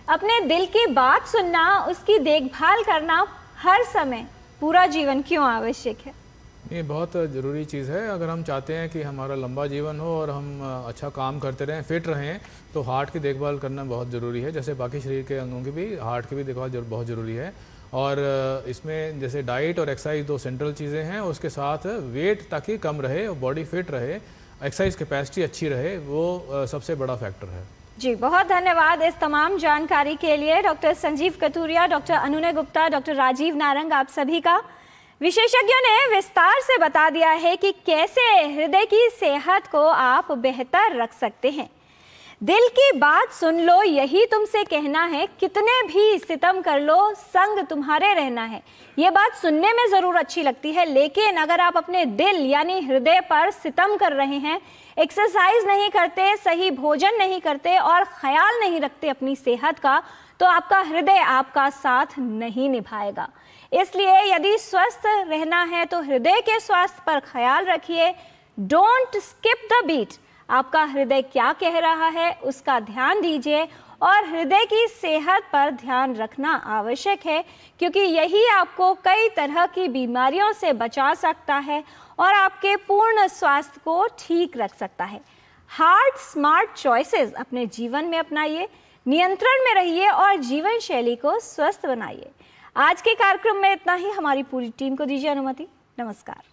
अपने दिल की बात सुनना, उसकी देखभाल करना हर समय पूरा जीवन क्यों आवश्यक है? ये बहुत ज़रूरी चीज़ है। अगर हम चाहते हैं कि हमारा लंबा जीवन हो और हम अच्छा काम करते रहें, फिट रहें, तो हार्ट की देखभाल करना बहुत ज़रूरी है। जैसे बाकी शरीर के अंगों की भी, हार्ट की भी देखभाल बहुत ज़रूरी है। और इसमें जैसे डाइट और एक्सरसाइज दो सेंट्रल चीज़ें हैं, उसके साथ वेट ताकि कम रहे और बॉडी फिट रहे, एक्सरसाइज कैपेसिटी अच्छी रहे, वो सबसे बड़ा फैक्टर है। जी बहुत धन्यवाद इस तमाम जानकारी के लिए doctor Sanjeev Kathuria, doctor Anunay Gupta, doctor Rajeev Narang, आप सभी का। विशेषज्ञों ने विस्तार से बता दिया है कि कैसे हृदय की सेहत को आप बेहतर रख सकते हैं। दिल की बात सुन लो, यही तुमसे कहना है, कितने भी सितम कर लो, संग तुम्हारे रहना है। ये बात सुनने में ज़रूर अच्छी लगती है, लेकिन अगर आप अपने दिल यानी हृदय पर सितम कर रहे हैं, एक्सरसाइज नहीं करते, सही भोजन नहीं करते और ख्याल नहीं रखते अपनी सेहत का, तो आपका हृदय आपका साथ नहीं निभाएगा। इसलिए यदि स्वस्थ रहना है तो हृदय के स्वास्थ्य पर ख्याल रखिए। Don't skip the beat. आपका हृदय क्या कह रहा है उसका ध्यान दीजिए और हृदय की सेहत पर ध्यान रखना आवश्यक है, क्योंकि यही आपको कई तरह की बीमारियों से बचा सकता है और आपके पूर्ण स्वास्थ्य को ठीक रख सकता है। हार्ट स्मार्ट चॉइसेस अपने जीवन में अपनाइए, नियंत्रण में रहिए और जीवन शैली को स्वस्थ बनाइए। आज के कार्यक्रम में इतना ही। हमारी पूरी टीम को दीजिए अनुमति। नमस्कार।